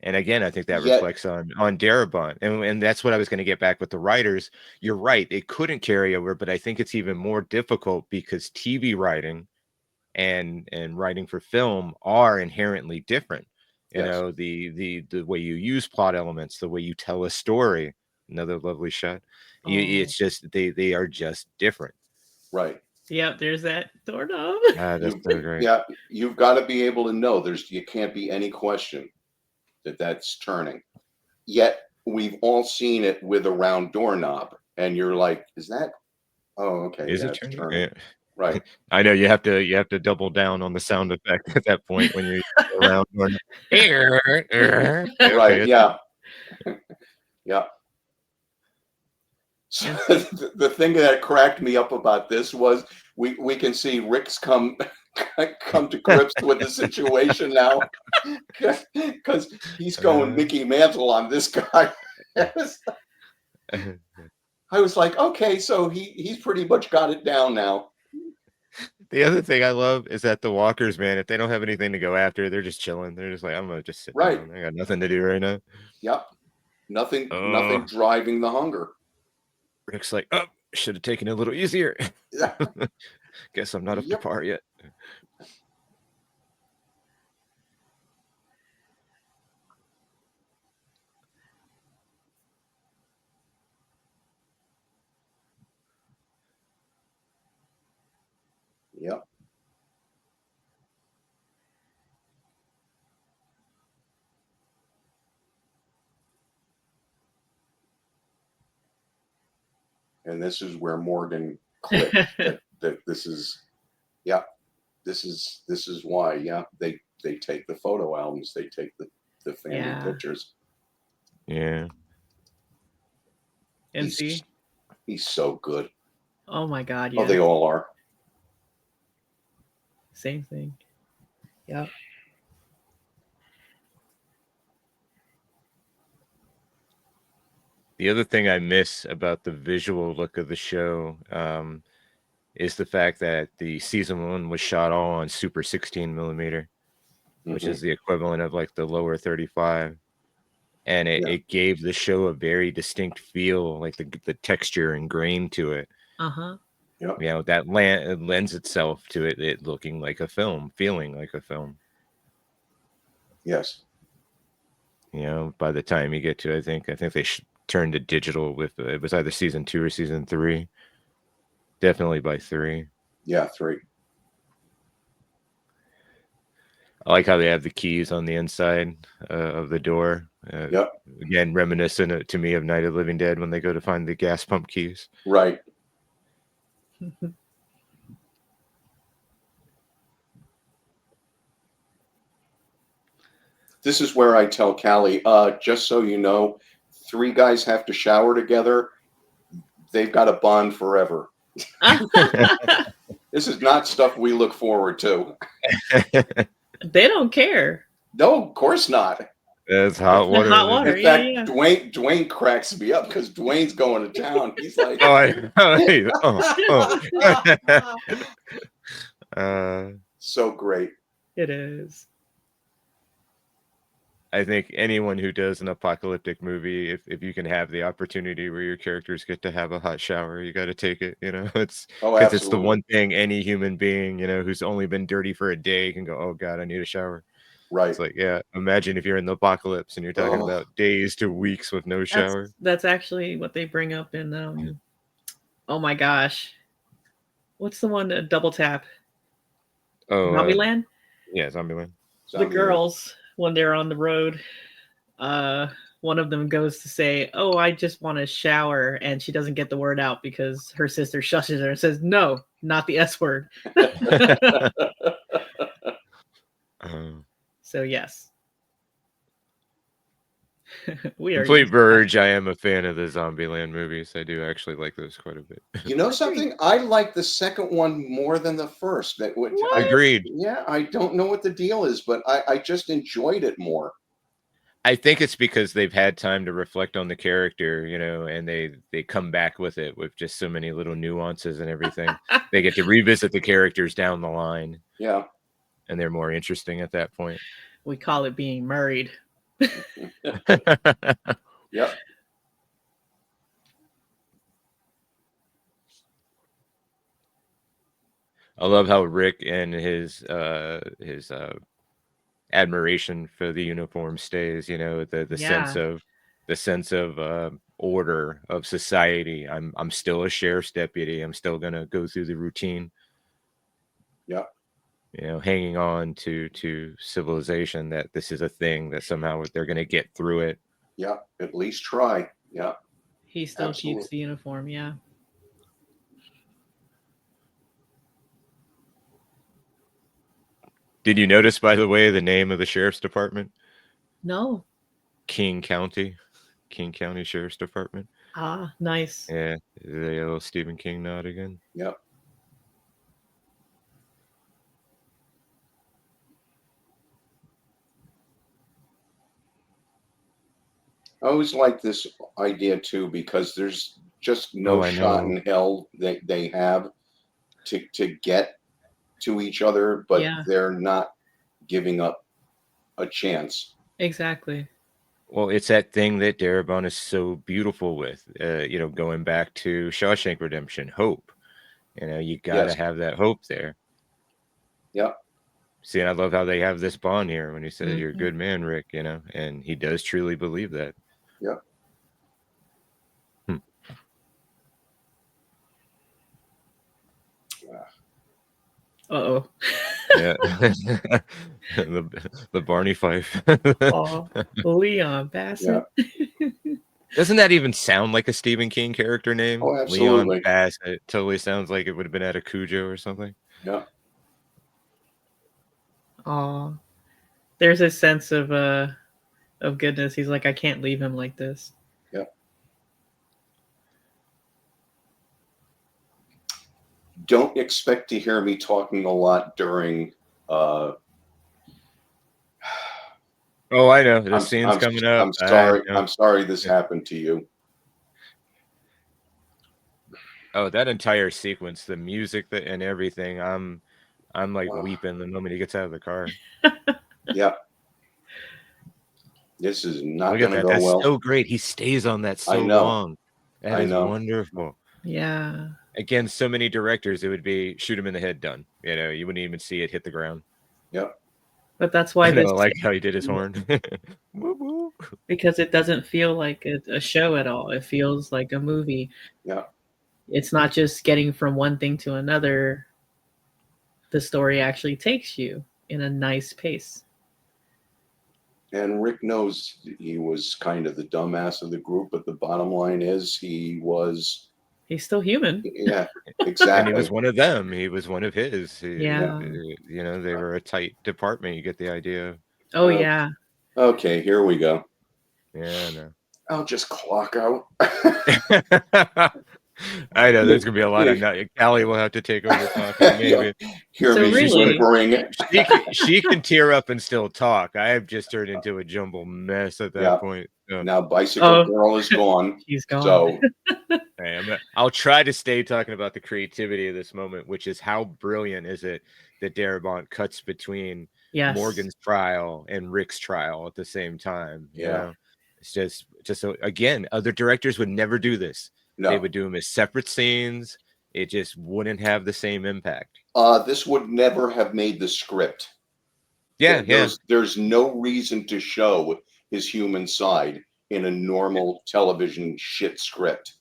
And again, I think that Yet, reflects on Darabont, and that's what I was going to get back with the writers. You're right; it couldn't carry over, but I think it's even more difficult because TV writing and writing for film are inherently different. yes. The way you use plot elements, the way you tell a story. Another lovely shot. Oh. It's just they are just different. Right. Yep. There's that doorknob. That's so great. Yeah, you've got to be able to know you can't be any question that that's turning. Yet we've all seen it with a round doorknob, and you're like, is that? Oh, okay, Is yeah, it it's turning? turning. Yeah. Right. I know you have to double down on the sound effect at that point when you're around. Right. Yeah. Yeah. So the thing that cracked me up about this was we can see Rick's come to grips with the situation now because he's going Mickey Mantle on this guy. I was like, okay, so he's pretty much got it down now. The other thing I love is that the walkers, man, if they don't have anything to go after, they're just chilling. They're just like, I'm gonna just sit Right. down. I got nothing to do right now. Yep. Nothing Oh, driving the hunger. Rick's like, oh, should have taken it a little easier. Yeah. Guess I'm not up to Yep. par yet. Yep. And this is where Morgan clicked that this is, yeah, this is why, yeah, they take the photo albums, they take the family pictures. Yeah. And see, he's so good. Oh my God, yeah. Oh, they all are. Same thing. Yep. The other thing I miss about the visual look of the show is the fact that the season 1 was shot all on super 16 millimeter, which is the equivalent of like the lower 35. And it gave the show a very distinct feel, like the texture and grain to it. Uh-huh. Yep. You know, that lends itself to it looking like a film, feeling like a film. Yes. You know, by the time you get to, I think they turned to digital with it was either season 2 or season 3. Definitely by 3. Yeah, 3. I like how they have the keys on the inside of the door. Yep. Again, reminiscent to me of Night of the Living Dead when they go to find the gas pump keys. Right. This is where I tell Callie, just so you know, 3 guys have to shower together. They've got a bond forever. This is not stuff we look forward to. They don't care. No, of course not. It's hot water. Hot water. In fact, Dwayne cracks me up because Dwayne's going to town. He's like, so great. It is. I think anyone who does an apocalyptic movie, if you can have the opportunity where your characters get to have a hot shower, you got to take it. You know, it's because it's the one thing any human being, you know, who's only been dirty for a day can go, oh God, I need a shower. Right. It's like, yeah, imagine if you're in the apocalypse and you're talking about days to weeks with no shower. That's actually what they bring up in, oh my gosh. What's the one, Double Tap? Oh, Zombieland? Yeah, Zombieland. The girls, when they're on the road, one of them goes to say, oh, I just want to shower, and she doesn't get the word out because her sister shushes her and says, no, not the S word. So yes. We are Complete Verge. I am a fan of the Zombieland movies. I do actually like those quite a bit. You know something? I like the second one more than the first. Agreed. Yeah, I don't know what the deal is, but I just enjoyed it more. I think it's because they've had time to reflect on the character, you know, and they come back with it with just so many little nuances and everything. They get to revisit the characters down the line. Yeah. And they're more interesting at that point. We call it being married. Yep. I love how Rick and his admiration for the uniform stays, you know, the sense of order of society. I'm still a sheriff's deputy. I'm still gonna go through the routine. Yeah. You know, hanging on to civilization, that this is a thing that somehow they're gonna get through it. Yeah, at least try. Yeah. He still keeps the uniform, yeah. Did you notice, by the way, the name of the sheriff's department? No. King County Sheriff's Department. Ah, nice. Yeah, the little Stephen King nod again. Yep. I always like this idea too, because there's just no shot in hell that they have to get to each other, but they're not giving up a chance. Exactly. Well, it's that thing that Darabont is so beautiful with, you know, going back to Shawshank Redemption, hope. You know, you got to have that hope there. Yeah. See, and I love how they have this bond here when he says, you're a good man, Rick, you know, and he does truly believe that. Yeah. Uh-oh. Yeah. the Barney Fife. Oh, Leon Bassett. Doesn't that even sound like a Stephen King character name? Oh, Leon absolutely. Bassett totally sounds like it would have been out of Cujo or something. Yeah. Oh, there's a sense of goodness. He's like, I can't leave him like this. Yeah. Don't expect to hear me talking a lot during. Oh, I know. The scene's coming up. I'm sorry. I'm sorry this happened to you. Oh, that entire sequence, the music and everything. I'm like weeping the moment he gets out of the car. Yeah. This is not Look at going to that. go That's well. so great. He stays on that so I know. long. That is wonderful. Yeah. Again, so many directors, it would be shoot him in the head, done. You know, you wouldn't even see it hit the ground. Yep. But that's why I know, like how he did his horn. Because it doesn't feel like a show at all. It feels like a movie. Yeah. It's not just getting from one thing to another. The story actually takes you in a nice pace. And Rick knows he was kind of the dumbass of the group, but the bottom line is he's still human. Yeah, exactly. And he was one of them. He was one of his. Yeah. You know, they were a tight department. You get the idea. Oh, yeah. Okay, here we go. Yeah, no. I'll just clock out. I know there's gonna be a lot of Callie will have to take over talking. Maybe hear So me really- whimpering. she can tear up and still talk. I have just turned into a jumble mess at that point. So. Now Bicycle Girl is gone. He's gone. So hey, I'll try to stay talking about the creativity of this moment, which is how brilliant is it that Darabont cuts between Morgan's trial and Rick's trial at the same time. You know? It's just so, again, other directors would never do this. No. They would do them as separate scenes. It just wouldn't have the same impact. This would never have made the script. Yeah, There's no reason to show his human side in a normal television shit script.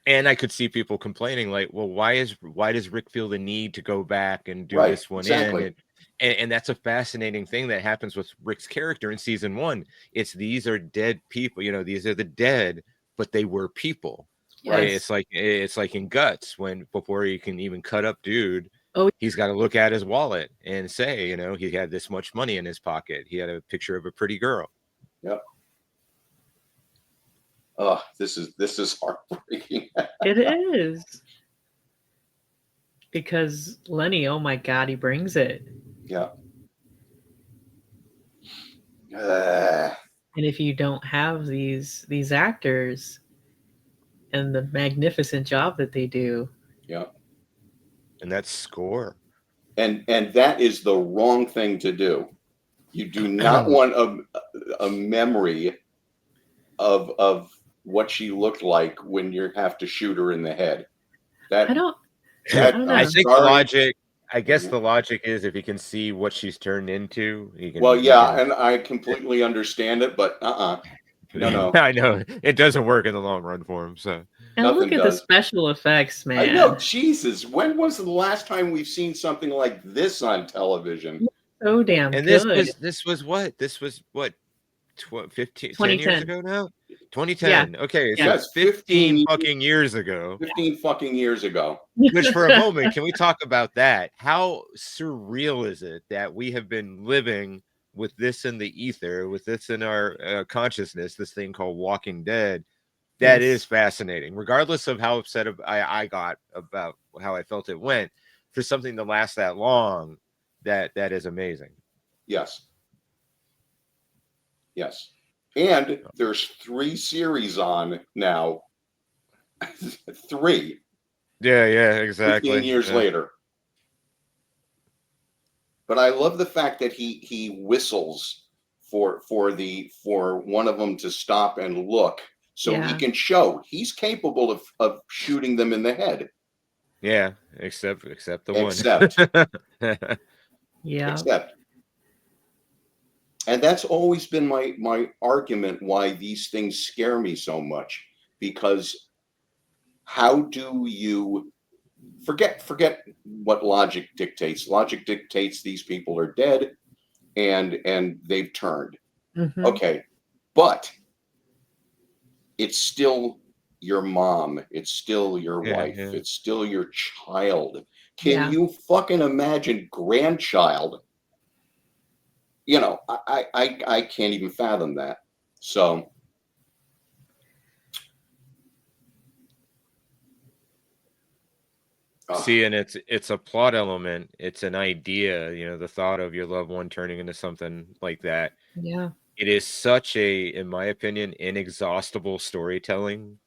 And I could see people complaining, like, well, why does Rick feel the need to go back and do this one in? And that's a fascinating thing that happens with Rick's character in season 1. It's these are dead people, you know, these are the dead, but they were people. Yes. It's like in Guts, when before he can even cut up dude, Oh, he's got to look at his wallet and say, you know, he had this much money in his pocket. He had a picture of a pretty girl. Yep. This is heartbreaking. It is. Because Lenny, oh my God, he brings it. Yeah. And if you don't have these actors and the magnificent job that they do. Yeah. And that score. And that is the wrong thing to do. You do not want a memory of what she looked like when you have to shoot her in the head. I don't know. I think the logic, I guess the logic is if you can see what she's turned into. And I completely understand it, but No. I know it doesn't work in the long run for him. So and look at the special effects, man. I know, Jesus. When was the last time we've seen something like this on television? So damn good. This was what 10 years ago now. 2010. Yeah. Okay, so that's 15 fucking years ago. 15 fucking years ago. Which, for a moment, can we talk about that? How surreal is it that we have been living with this in the ether, with this in our consciousness, this thing called Walking Dead? That is fascinating, regardless of how upset I got about how I felt it went. For something to last that long, that is amazing. Yes. And there's 3 series on now. 3. Yeah, exactly. 15 years later. But I love the fact that he whistles for one of them to stop and look, so he can show he's capable of shooting them in the head. Yeah, except the one. Except. And that's always been my argument why these things scare me so much, because how do you forget what logic dictates. Logic dictates these people are dead and they've turned. Mhm. Okay, but it's still your mom, it's still your wife, it's still your child. Can you fucking imagine grandchild? You know, I can't even fathom that. So see, and it's a plot element, it's an idea, you know, the thought of your loved one turning into something like that. Yeah. It is such a, in my opinion, inexhaustible storytelling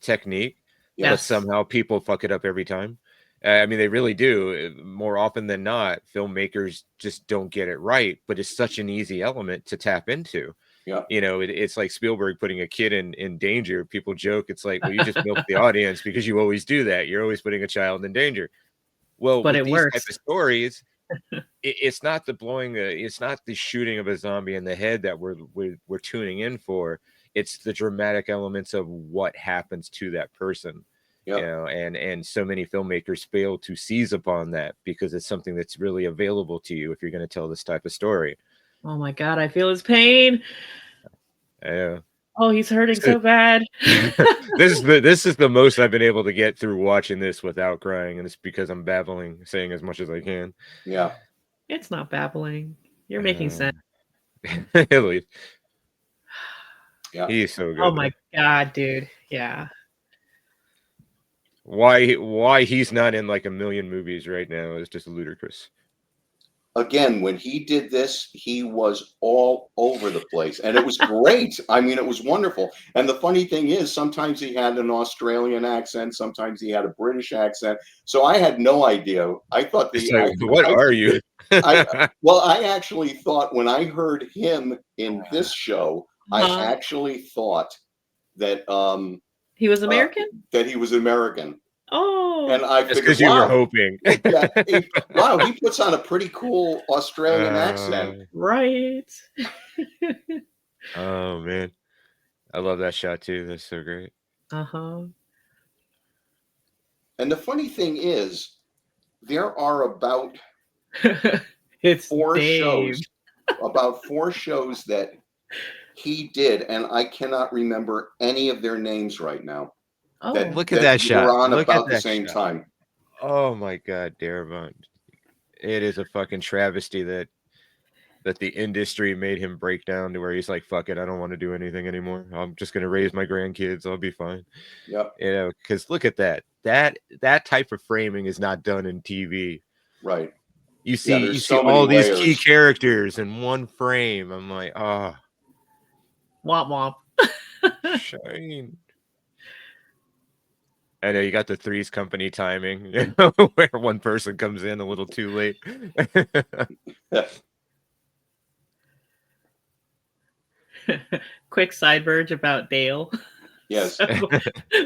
technique, but Yes. somehow people fuck it up every time. I mean, they really do. More often than not, filmmakers just don't get it right, but it's such an easy element to tap into. yeah, You know, it's like Spielberg putting a kid in danger. People joke, it's like, well, you just milk the audience because you always do that. You're always putting a child in danger. Well, But with it these works. type of stories, it's not the blowing, it's not the shooting of a zombie in the head that we're tuning in for. It's the dramatic elements of what happens to that person. yeah. You know, and so many filmmakers fail to seize upon that because it's something that's really available to you if you're going to tell this type of story. Oh my God, I feel his pain. Yeah. Oh, he's hurting so bad. This is the most I've been able to get through watching this without crying, and it's because I'm babbling, saying as much as I can. Yeah. It's not babbling. You're making sense. At least. Yeah. He's so good. Oh my God, dude. Yeah. Why he's not in like a million movies right now is just ludicrous. Again, when he did this, he was all over the place, and it was great. I mean, it was wonderful. And the funny thing is, sometimes he had an Australian accent, sometimes he had a British accent. So I had no idea. I thought What are you? Well, I actually thought when I heard him in this show, I actually thought that he was American. That he was American. Oh, and I That's figured, because you were hoping. Yeah, wow, he puts on a pretty cool Australian accent. Right. Oh man, I love that shot too. That's so great. Uh-huh. And the funny thing is, there are about it's four Dave. shows, about 4 shows that he did, and I cannot remember any of their names right now. Oh, look at that shot. We're on Look about at the that same shot. time. Oh my God, Darabont. It is a fucking travesty that the industry made him break down to where he's like, fuck it, I don't want to do anything anymore. I'm just gonna raise my grandkids. I'll be fine. Yep. You know, because look at that. That type of framing is not done in TV. Right. You see, there's so all many these key layers. characters in one frame. I'm like, oh, womp womp. Shine. I know you got the Three's Company timing, you know, where one person comes in a little too late. Quick sideverge about Dale. Yes. So,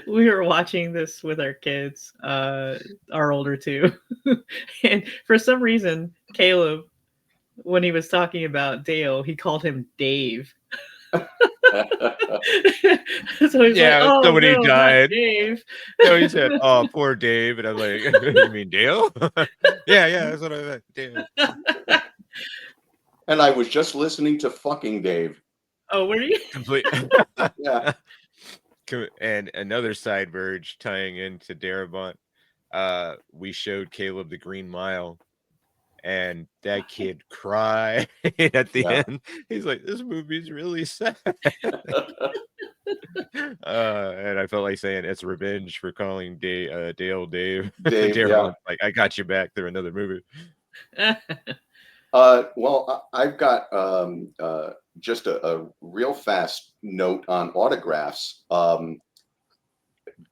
we were watching this with our kids, our older two. And for some reason, Caleb, when he was talking about Dale, he called him Dave. So he's Yeah, like, oh, somebody no, died. Dave. No, he said, oh, poor Dave. And I'm like, you mean Dale? Yeah, that's what I meant. Dale. And I was just listening to fucking Dave. Oh, were you? Complete. Yeah. And another side verge tying into Darabont. We showed Caleb the Green Mile, and that kid cried at the end. He's like, this movie's really sad. And I felt like saying it's revenge for calling Dale Dave. Darabont, like, I got you back through another movie. Well, I've got just a real fast note on autographs.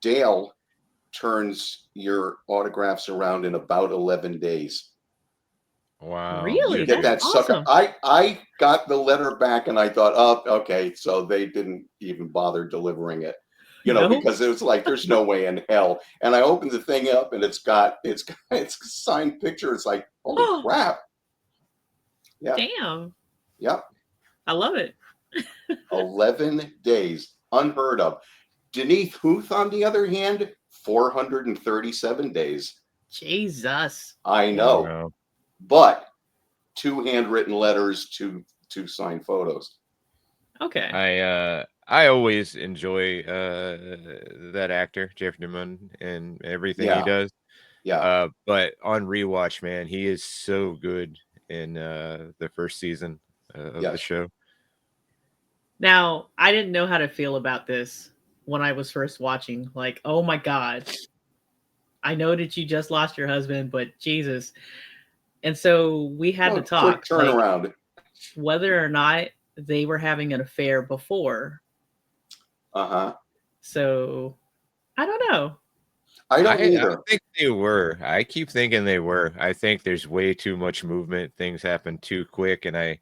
Dale turns your autographs around in about 11 days. Wow. Really? You get That's that sucker. awesome. I got the letter back and I thought, oh, okay, so they didn't even bother delivering it. You know, because it was like, there's no way in hell. And I opened the thing up and it's a signed picture. It's like, holy crap. Yeah. Damn. Yep. I love it. 11 days. Unheard of. Denise Huth, on the other hand, 437 days. Jesus. I know. Wow. But 2 handwritten letters, 2 signed photos. Okay. I always enjoy that actor, Jeffrey Demun, and everything he does. Yeah. But on rewatch, man, he is so good in the first season of the Yes. show. Now, I didn't know how to feel about this when I was first watching. Like, oh my God, I know that you just lost your husband, but Jesus. And so we had to Quick talk, like, turnaround. whether or not they were having an affair before. Uh-huh. So I don't know. I don't I either. think they were. I keep thinking they were. I think there's way too much movement. Things happen too quick, and I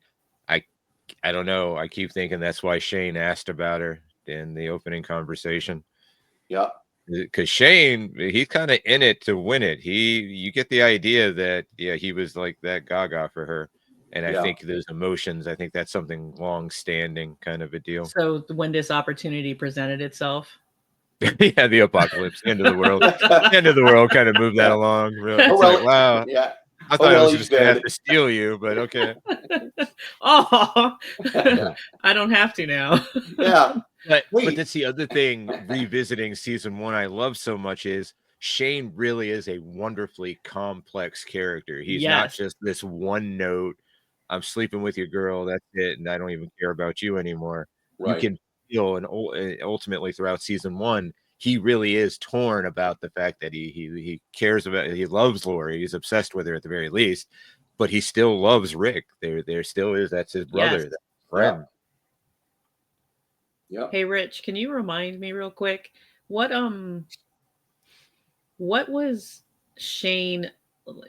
don't know. I keep thinking that's why Shane asked about her in the opening conversation. Yeah. Because Shane, he's kind of in it to win it. You get the idea that he was like that gaga for her, and I Yeah. think those emotions. I think that's something long-standing kind of a deal. So when this opportunity presented itself, Yeah, the apocalypse, end of the world, end of the world, kind of moved that along. Really, Oh it's well, like, wow. yeah. I thought I was he's just gonna have dead. to steal you, but okay. oh, I don't have to now. Yeah. But Wait. that's the other thing. Revisiting season 1, I love so much is Shane really is a wonderfully complex character. He's not Yes. just this one note. I'm sleeping with your girl. That's it, and I don't even care about you anymore. You Right. can feel, and ultimately throughout season 1, he really is torn about the fact that he cares about, he loves Lori. He's obsessed with her at the very least, but he still loves Rick. There still is. That's his brother, Yes. that's his friend. Yeah. Hey Rich, can you remind me real quick what was Shane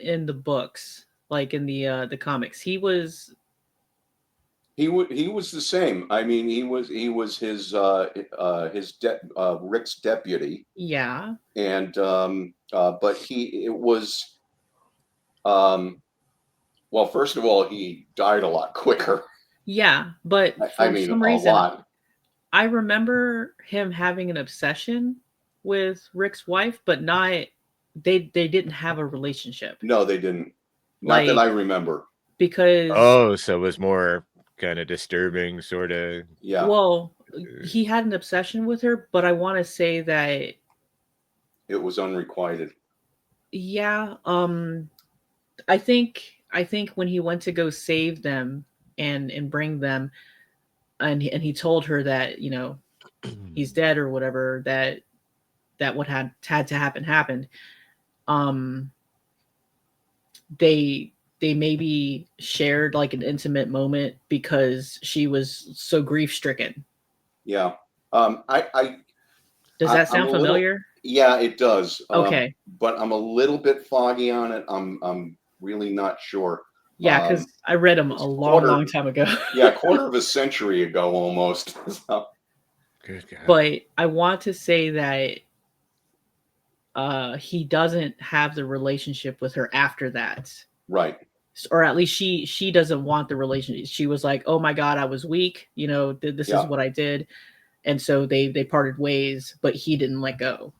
in the books, like in the comics? He was He was the same. I mean, he was his Rick's deputy, yeah. and but it was well, first of all, he died a lot quicker. Yeah, but I for mean, some a reason lot. I remember him having an obsession with Rick's wife, but not they didn't have a relationship. No, they didn't. Not that Like I remember. because Oh, so it was more kind of disturbing, sort of. Yeah. well, he had an obsession with her, but I want to say that It was unrequited. yeah, I think when he went to go save them and bring them, and he told her that he's dead or whatever, that what had to happen happened. Um, they maybe shared like an intimate moment because she was so grief stricken. Yeah. Does that I'm a sound little. familiar? Yeah, it does. Okay. But I'm a little bit foggy on it. I'm really not sure. Yeah, because I read them a long time ago. Yeah, quarter of a century ago almost. So, Good God. But I want to say that he doesn't have the relationship with her after that. right. Or at least she doesn't want the relationship. She was like, "Oh my God, I was weak. This is what I did," and so they parted ways. But he didn't let go.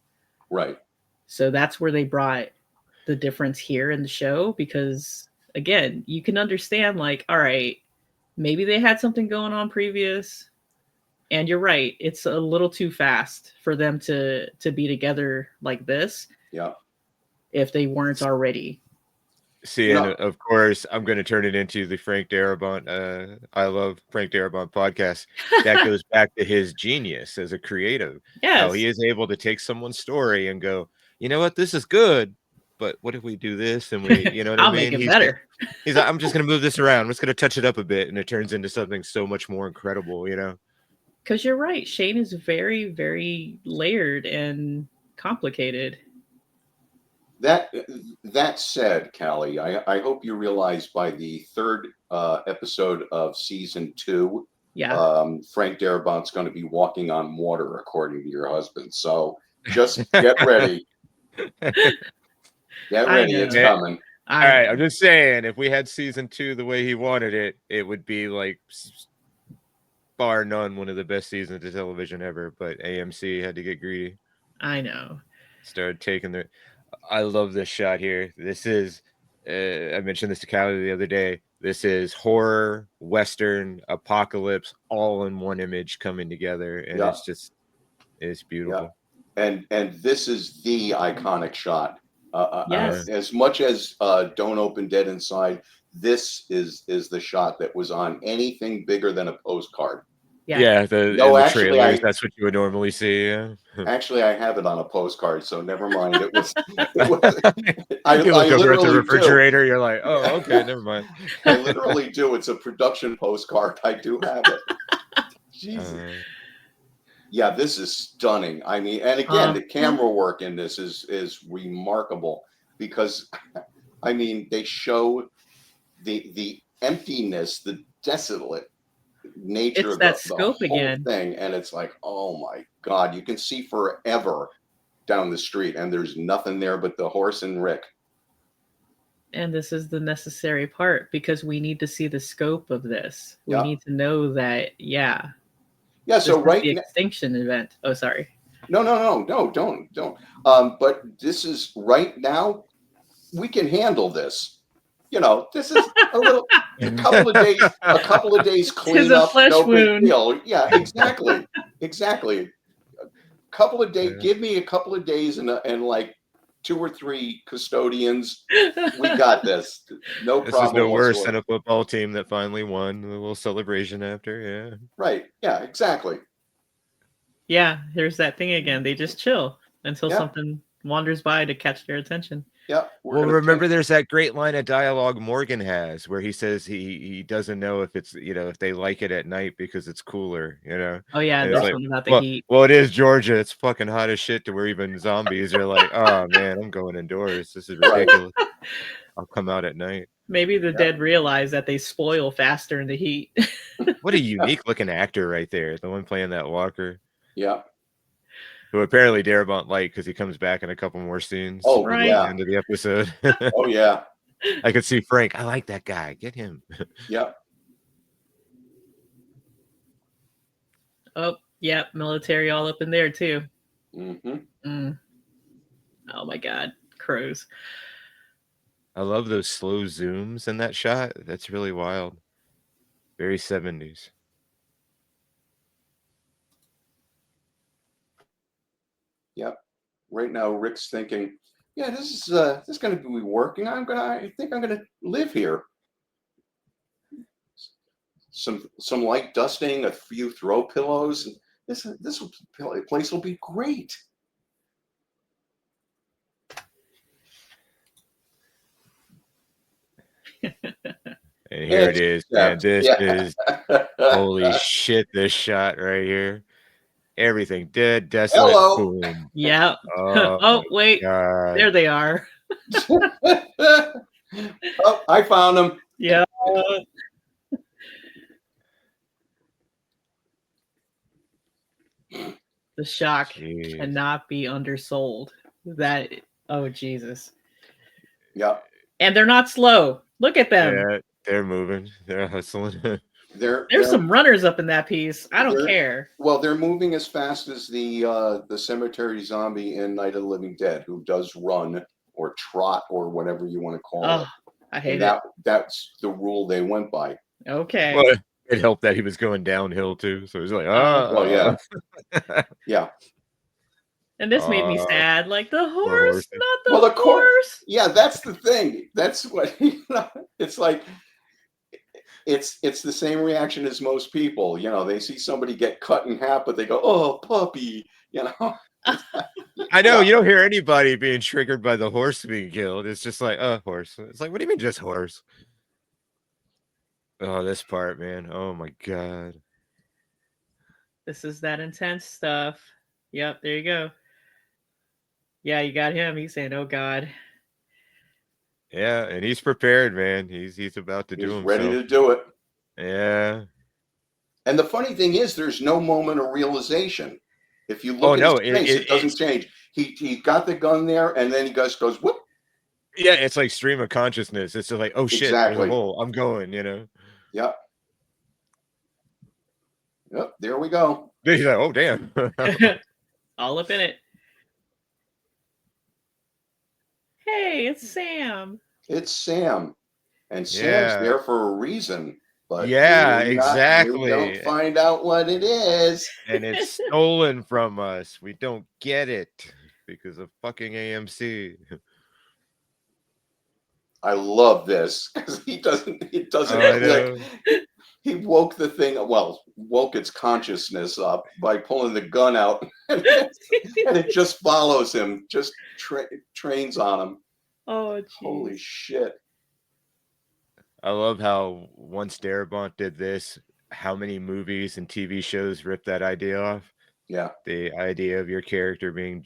Right. So that's where they brought the difference here in the show, because again, you can understand like, all right, maybe they had something going on previous, and you're right, it's a little too fast for them to be together like this. Yeah. If they weren't already. See, and of course, I'm going to turn it into the Frank Darabont. I love Frank Darabont podcast. That goes back to his genius as a creative. Yes. How he is able to take someone's story and go, you know what, this is good, but what if we do this? And we, you know what I'll I mean? make it better. He's like, I'm just going to move this around. I'm just going to touch it up a bit, and it turns into something so much more incredible. Because you're right, Shane is very, very layered and complicated. That said, Callie, I hope you realize by the third episode of season 2, Frank Darabont's going to be walking on water, according to your husband. So just get ready. Get ready. It's coming. All right. I'm just saying, if we had season 2 the way he wanted it, it would be like bar none one of the best seasons of television ever. But AMC had to get greedy. I know. started taking the. I love this shot here. This is. I mentioned this to Callie the other day. This is horror, Western, apocalypse, all in one image coming together, and Yeah. it's beautiful. And this is the iconic shot. Yes. As much as Don't Open Dead Inside, this is the shot that was on anything bigger than a postcard. Yeah, in the trailers, that's what you would normally see. Yeah. Actually, I have it on a postcard, so never mind. It was. You look over at the refrigerator, you're like, oh, okay, never mind. I literally do. It's a production postcard. I do have it. Jesus. Yeah, this is stunning. I mean, and again, the camera work in this is remarkable because, I mean, they show the emptiness, the desolate nature of the scope whole again thing, and it's like, oh my God, you can see forever down the street, and there's nothing there but the horse and Rick. And this is the necessary part because we need to see the scope of this. We need to know that, yeah. So right, the extinction event. Oh, sorry. No, don't. But this is right now. We can handle this. You know, this is a couple of days clean up, no big deal. Yeah, exactly. Couple of days. Give me a couple of days and like 2 or 3 custodians. We got this. No problem. This is no worse than a football team that finally won. A little celebration after, yeah. Right. Yeah. Exactly. Yeah. There's that thing again. They just chill until something wanders by to catch their attention. Yeah. Well, remember, there's that great line of dialogue Morgan has where he says he doesn't know if it's, you know, if they like it at night because it's cooler, you know. Oh yeah, that's something about the heat. Well, it is Georgia. It's fucking hot as shit to where even zombies are like, oh man, I'm going indoors. This is ridiculous. I'll come out at night. Maybe the dead realize that they spoil faster in the heat. What a unique looking actor right there. The one playing that walker. Yeah. Who apparently Darabont liked because he comes back in a couple more scenes. Oh, right. Yeah. At the end of the episode. Oh, yeah. I could see Frank. I like that guy. Get him. Yeah. Oh, yeah. Military all up in there, too. Mm-hmm. Oh, my God. Crows. I love those slow zooms in that shot. That's really wild. Very 70s. Yep. Right now, Rick's thinking, yeah, this is going to be working. I think I'm going to live here. Some light dusting, a few throw pillows. This place will be great. And here it is, man. This is holy shit. This shot right here. Everything dead, desolate. Hello. Boom. Yeah. Oh wait. God. There they are. Oh, I found them. Yeah. The shock cannot be undersold. That, oh Jesus. Yeah. And they're not slow. Look at them. Yeah, they're moving. They're hustling. There's some runners up in that piece. I don't care. Well, they're moving as fast as the cemetery zombie in Night of the Living Dead, who does run or trot or whatever you want to call it. I hate it. That's the rule they went by. Okay. Well, it helped that he was going downhill too, so he's like, well, yeah, yeah. And this made me sad. Like the horse, not the horse. horse. Yeah, that's the thing. That's what it's like. It's the same reaction as most people. They see somebody get cut in half, but they go, "Oh, puppy," I know you don't hear anybody being triggered by the horse being killed. It's just like, horse. It's like, what do you mean just horse? Oh, this part, man. Oh my God. This is that intense stuff. Yep, there you go. Yeah, you got him. He's saying, "Oh God." Yeah, and he's prepared, man. He's about to do himself. Ready to do it. Yeah. And the funny thing is, there's no moment of realization. If you look at his face, it doesn't change. He got the gun there, and then he goes, whoop. Yeah, it's like stream of consciousness. It's just like, oh shit, there's a hole. I'm going, Yep. Yep, there we go. He's like, oh damn. All up in it. Hey, it's Sam. It's Sam. And Sam's Yeah. there for a reason. But Yeah, we don't exactly. find out what it is. And it's stolen from us. We don't get it because of fucking AMC. I love this because he doesn't I like know. he woke the thing, well, woke its consciousness up by pulling the gun out, and it just follows him, just trains on him. Oh, geez. Holy shit. I love how once Darabont did this, how many movies and TV shows ripped that idea off. Yeah. The idea of your character being,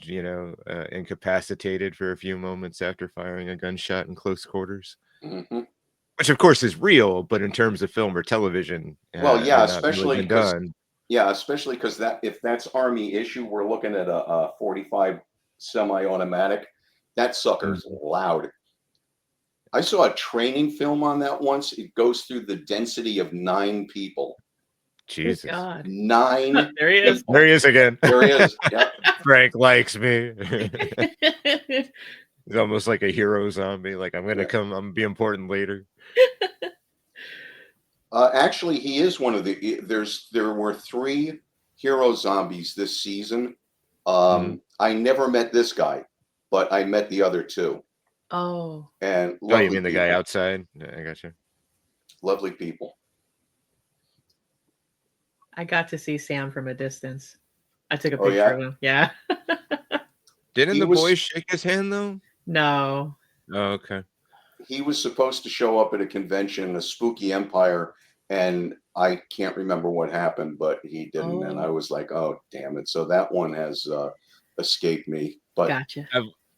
incapacitated for a few moments after firing a gunshot in close quarters. Mm-hmm. Which, of course, is real, but in terms of film or television, well, yeah, had not really especially been because done. especially because that if that's Army issue, we're looking at a 45 semi-automatic. That sucker's loud. I saw a training film on that once. It goes through the density of 9 people. Jesus. Good God. 9. There he is. people. There he is again. There he is. Yep. Frank likes me. He's almost like a hero zombie. Like, I'm gonna come. I'm gonna be important later. Actually, he is one of the. There were 3 hero zombies this season. I never met this guy, but I met the other 2. Oh. And Oh, you mean the guy outside? Yeah, I got you. Lovely people. I got to see Sam from a distance. I took a Oh, picture yeah? of him. Yeah. Didn't He the was- boys shake his hand though? No. Oh, okay. He was supposed to show up at a convention, a Spooky Empire, and I can't remember what happened, but he didn't. And I was like, oh, damn it. So that one has escaped me. But Gotcha.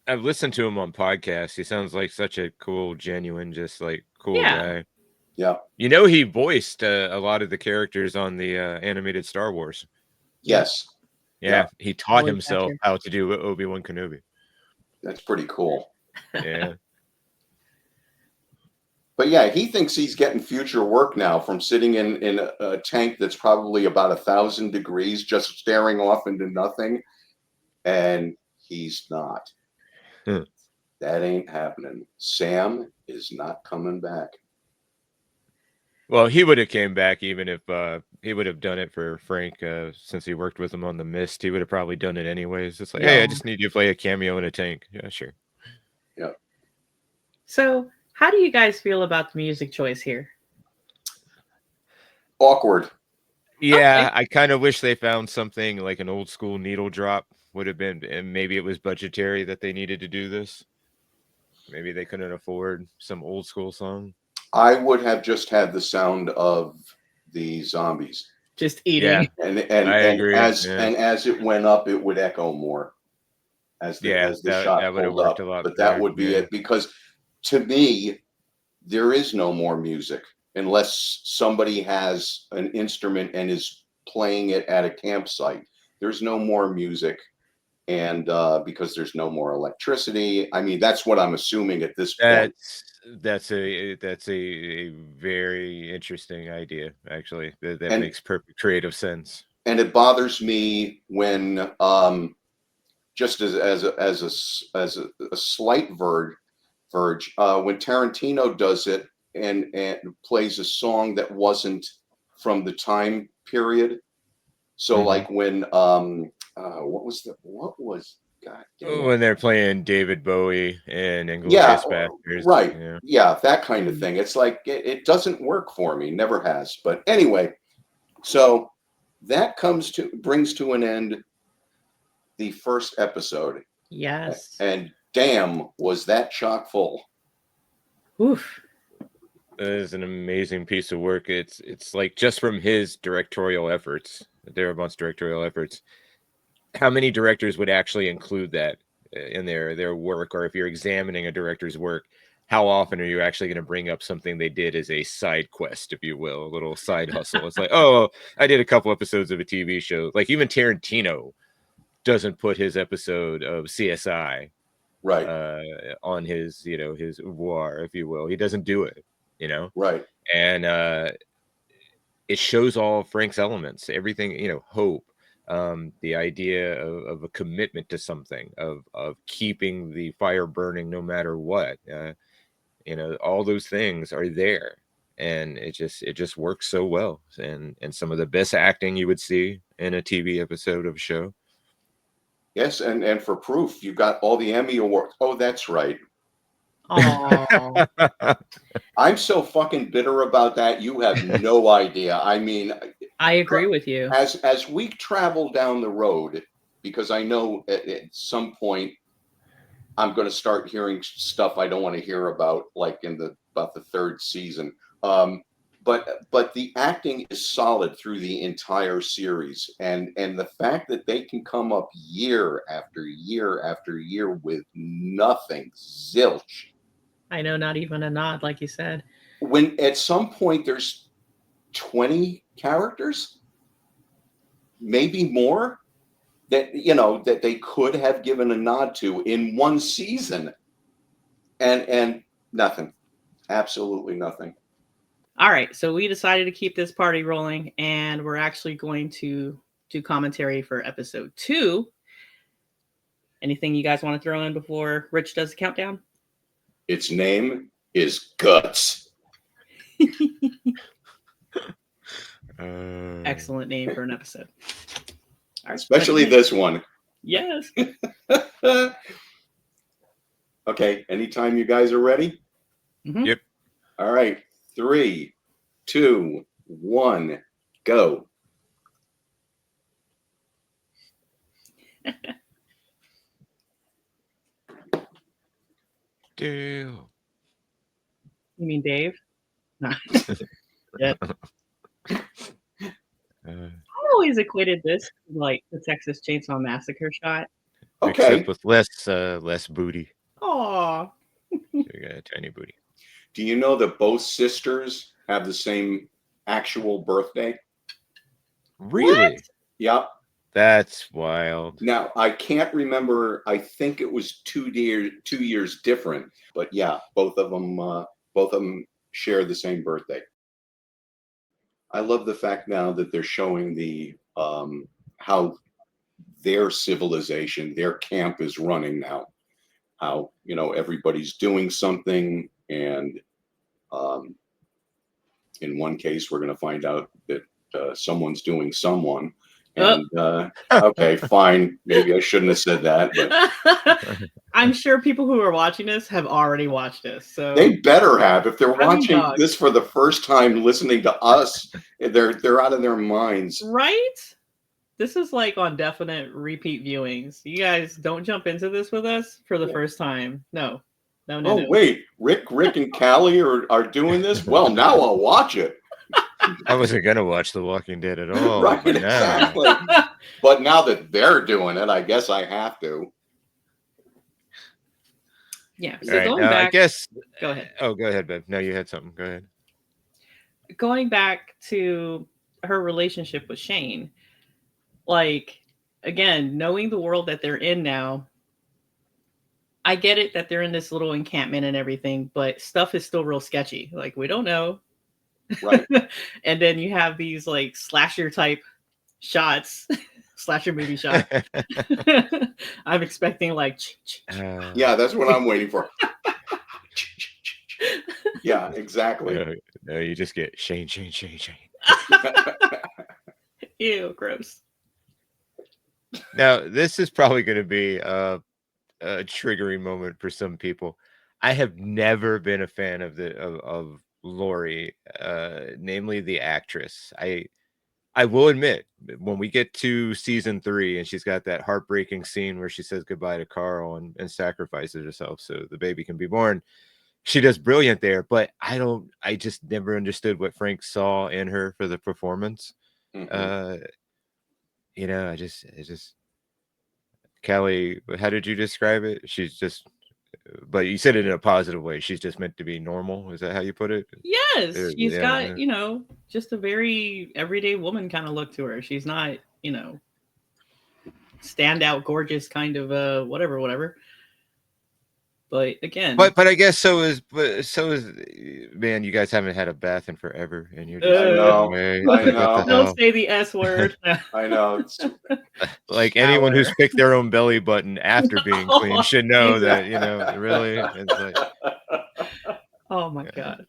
I've listened to him on podcasts. He sounds like such a cool, genuine, just like cool Yeah. guy. yeah. You know, he voiced a lot of the characters on the animated Star Wars. Yes. Yeah, he taught Voice himself actor. how to do Obi-Wan Kenobi. That's pretty cool. Yeah. But yeah, he thinks he's getting future work now from sitting in a tank that's probably about 1,000 degrees, just staring off into nothing. And he's not. That ain't happening. Sam is not coming back. Well, he would have came back even if he would have done it for Frank since he worked with him on The Mist. He would have probably done it anyways. It's like, hey, I just need you to play a cameo in a tank. Yeah, sure. Yeah. So, how do you guys feel about the music choice here? Awkward. Yeah, I kind of wish they found something like an old school needle drop would have been, and maybe it was budgetary that they needed to do this. Maybe they couldn't afford some old school song. I would have just had the sound of the zombies. Just eating. Yeah, And I agree. As it went up, it would echo more as the shot that would have pulled worked up. a lot But better. that would be it, because to me, there is no more music unless somebody has an instrument and is playing it at a campsite. There's no more music, and because there's no more electricity. I mean, that's what I'm assuming at this point. That's a very interesting idea, actually. That makes perfect creative sense. And it bothers me when just as a slight verge, when Tarantino does it and plays a song that wasn't from the time period. So like when what was God damn when they're playing David Bowie and Inglourious Basterds. Right. Yeah, that kind of thing. It's like it doesn't work for me, never has. But anyway, so that brings to an end the first episode. Yes. And damn, was that chock full. Oof. That is an amazing piece of work. It's like just from his directorial efforts, Darabont's directorial efforts, how many directors would actually include that in their work? Or if you're examining a director's work, how often are you actually going to bring up something they did as a side quest, if you will, a little side hustle? It's like, oh, I did a couple episodes of a TV show. Like even Tarantino doesn't put his episode of CSI on his, his oeuvre, if you will. He doesn't do it, Right. And it shows all Frank's elements, everything, hope, The idea of a commitment to something, of keeping the fire burning no matter what. All those things are there, and it just works so well. And some of the best acting you would see in a TV episode of a show. Yes, and for proof, you got all the Emmy awards. Oh, that's right. Oh, I'm so fucking bitter about that. You have no idea. I mean, I agree with you. as we travel down the road, because I know at some point I'm going to start hearing stuff I don't want to hear about, like about the third season. But the acting is solid through the entire series, and the fact that they can come up year after year after year with nothing, zilch. I know, not even a nod, like you said. When at some point there's 20 characters, maybe more, that they could have given a nod to in one season, and nothing, absolutely nothing. All right, so we decided to keep this party rolling, and we're actually going to do commentary for episode 2. Anything you guys want to throw in before Rich does the countdown? Its name is Guts. Excellent name for an episode. All right, especially this one. Yes. Okay, anytime you guys are ready. Mm-hmm. Yep. All right, 3, 2, 1, go. Dale. You mean Dave? No. Yeah. I always equated this to like the Texas Chainsaw Massacre shot. Okay. Except with less booty. Aw. You got a tiny booty. Do you know that both sisters have the same actual birthday? Really? What? Yep. That's wild. Now, I can't remember. I think it was 2 years different, but yeah, both of them share the same birthday. I love the fact now that they're showing the how their civilization, their camp is running now. How everybody's doing something, and in one case, we're going to find out that someone's doing someone. And okay, fine. Maybe I shouldn't have said that, but I'm sure people who are watching this have already watched this. So they better have. If they're watching this for the first time, listening to us, they're out of their minds. Right? This is like on definite repeat viewings. You guys don't jump into this with us for the first time. No. No. Wait, Rick and Callie are doing this? Well, now I'll watch it. I wasn't gonna watch The Walking Dead at all. Right, but exactly. But now that they're doing it, I guess I have to. Yeah. So right, going back, I guess. Go ahead. Oh, go ahead, babe. No, you had something. Go ahead. Going back to her relationship with Shane, like, again, knowing the world that they're in now, I get it that they're in this little encampment and everything, but stuff is still real sketchy. Like, we don't know. Right. And then you have these like slasher type shots, slasher movie shots. I'm expecting like yeah, that's what I'm waiting for. Yeah, exactly. No, you just get Shane. Ew, gross. Now, this is probably going to be a triggering moment for some people. I have never been a fan of Lori, namely the actress. I will admit, when we get to season 3 and she's got that heartbreaking scene where she says goodbye to Carl and sacrifices herself so the baby can be born, she does brilliant there. But I just never understood what Frank saw in her for the performance. Mm-hmm. I just Callie, how did you describe it? She's just, but you said it in a positive way. She's just meant to be normal. Is that how you put it? Yes. She's got, just a very everyday woman kind of look to her. She's not, standout, gorgeous kind of whatever. But again, but I guess so is man. You guys haven't had a bath in forever, and you're just I know. away. I Like, what the know. don't hell? say the S word. I know. Like anyone who's Shower. picked their own belly button after being clean should know that, you know, really, it's like, Oh my god.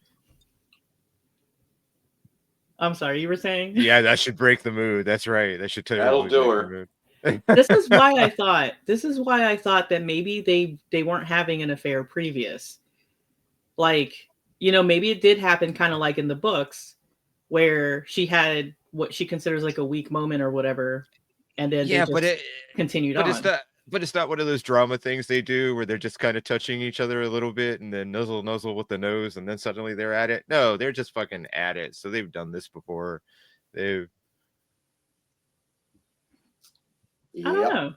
I'm sorry, you were saying? yeah, that should break the mood. That's right. That should That'll totally do break her. the mood. This is why I thought that maybe they weren't having an affair previous. Like, you know, maybe it did happen kind of like in the books where she had what she considers like a weak moment or whatever, and then they Yeah, but just continued on. it's not one of those drama things they do where they're just kind of touching each other a little bit and then nuzzle with the nose and then suddenly they're at it. No, they're just fucking at it. So they've done this before. They've I don't know.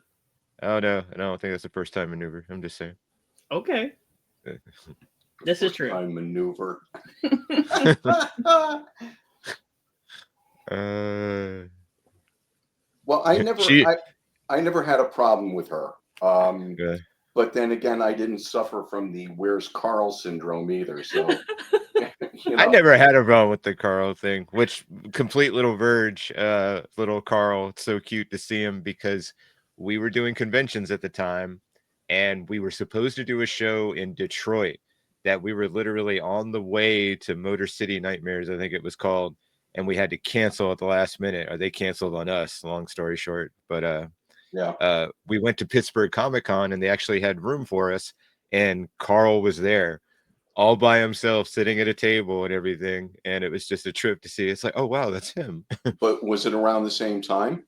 Oh no, I don't think that's the first time maneuver. I'm just saying. Okay. This is true. Time maneuver. Well, I never had a problem with her. But then again, I didn't suffer from the "Where's Carl" syndrome either. So you know. I never had a problem with the Carl thing, which complete little Verge, little Carl. It's so cute to see him because we were doing conventions at the time and we were supposed to do a show in Detroit that we were literally on the way to Motor City Nightmares, I think it was called, and we had to cancel at the last minute, or they canceled on us, long story short. But we went to Pittsburgh Comic-Con and they actually had room for us, and Carl was there all by himself sitting at a table and everything, and it was just a trip to see. It's like, oh wow, that's him. But was it around the same time?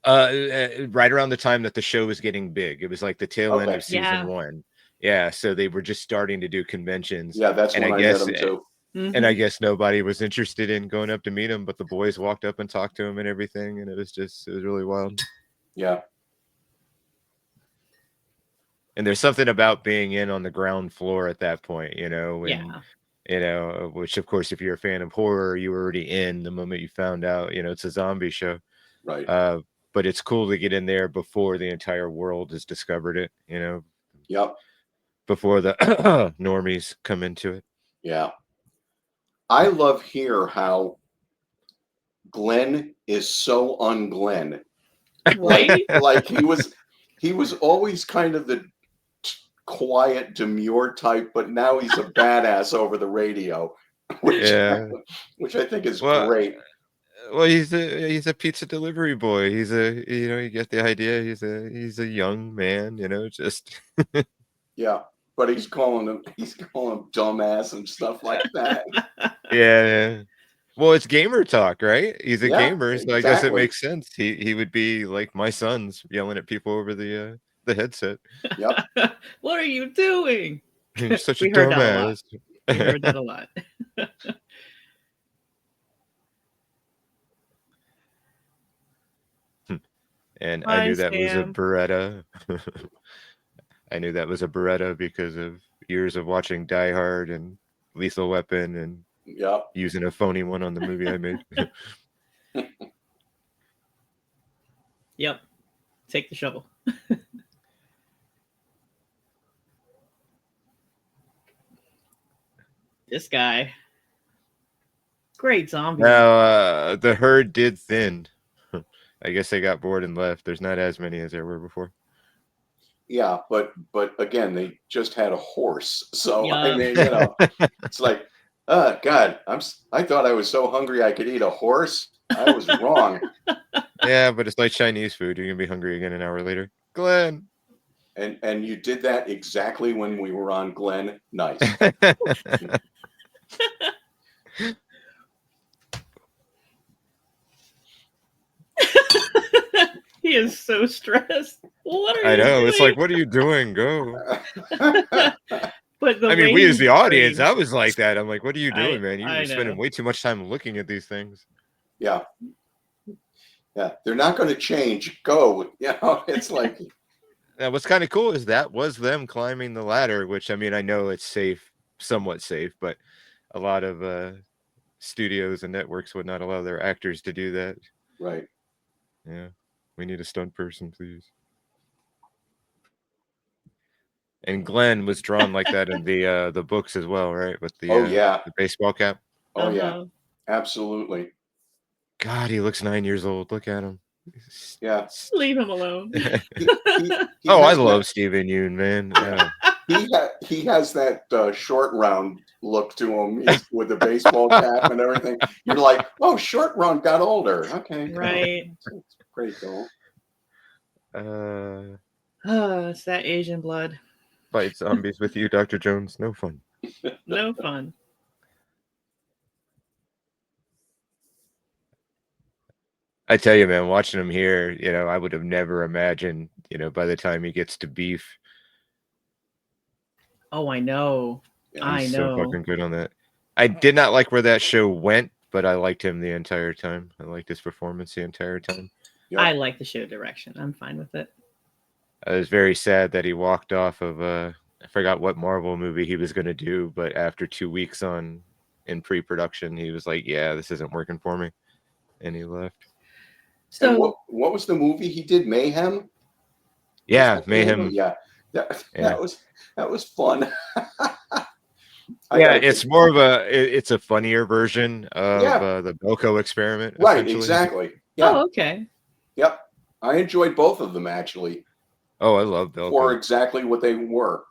Right around the time that the show was getting big. It was like the tail end of season 1. Yeah, so they were just starting to do conventions. Yeah, that's when I met him too. And I guess nobody was interested in going up to meet him, but the boys walked up and talked to him and everything, and it was really wild. Yeah. And there's something about being in on the ground floor at that point, you know, and you know, which of course, if you're a fan of horror, you were already in the moment you found out, you know, it's a zombie show. Right. But it's cool to get in there before the entire world has discovered it, you know. Yep. Before the normies come into it. Yeah. I love here how Glenn is so un-Glenn. Right? Like he was always kind of the quiet, demure type, but now he's a badass over the radio, which I think is great. Well, he's a pizza delivery boy. He's you get the idea. He's a young man, you know, just yeah. But he's calling him dumbass and stuff like that. Yeah. Well, it's gamer talk, right? He's a gamer, so I guess it exactly. makes sense. He would be like my sons yelling at people over the headset. Yep. What are you doing? You're such a We heard that a lot. dumbass. We heard that a lot. And I knew that was a Beretta. I knew that was a Beretta because of years of watching Die Hard and Lethal Weapon and using a phony one on the movie I made. Yep. Take the shovel. This guy. Great zombie. Now, the herd did thin. I guess they got bored and left. There's not as many as there were before. Yeah, but again, they just had a horse. So I mean, you know, it's like, oh God, I thought I was so hungry I could eat a horse. I was wrong. Yeah, but it's like Chinese food. You're gonna be hungry again an hour later. Glenn. And you did that exactly when we were on Glenn. Nice. He is so stressed. What are you I know. doing? It's like, what are you doing? Go. But I mean, we as the audience, I was like that. I'm like, what are you doing, man? You're spending way too much time looking at these things. Yeah. Yeah. They're not going to change. Go. You know, it's like. Now, what's kind of cool is that was them climbing the ladder, which, I mean, I know it's safe, somewhat safe, but a lot of studios and networks would not allow their actors to do that. Right. Yeah. We need a stunt person, please. And Glenn was drawn like that in the books as well, right? With Oh yeah. the baseball cap. Oh yeah. Uh-huh. Absolutely. God, he looks 9 years old. Look at him. Yeah. Leave him alone. He Oh, I has love that, Stephen Yoon, man. Yeah. he has that short round look to him with the baseball cap and everything. You're like, oh, short round got older. Okay, Right. it's pretty cool. Oh, it's that Asian blood. Fight zombies with you, Dr. Jones. No fun. No fun. I tell you, man, watching him here, I would have never imagined, by the time he gets to beef, Oh, I know. Yeah. I he's so know. fucking good on that. I did not like where that show went, but I liked him the entire time. I liked his performance the entire time. Yep. I like the show direction. I'm fine with it. I was very sad that he walked off of I forgot what Marvel movie he was going to do, but after 2 weeks in pre-production, he was like, yeah, this isn't working for me. And he left. And So what was the movie he did? Mayhem? Yeah, Mayhem. Yeah. That was fun. Yeah, it's more of it's a funnier version of the Belko experiment. Right, exactly. Yeah. Oh, okay. Yep. I enjoyed both of them actually. Oh, I love Belko. For exactly what they were.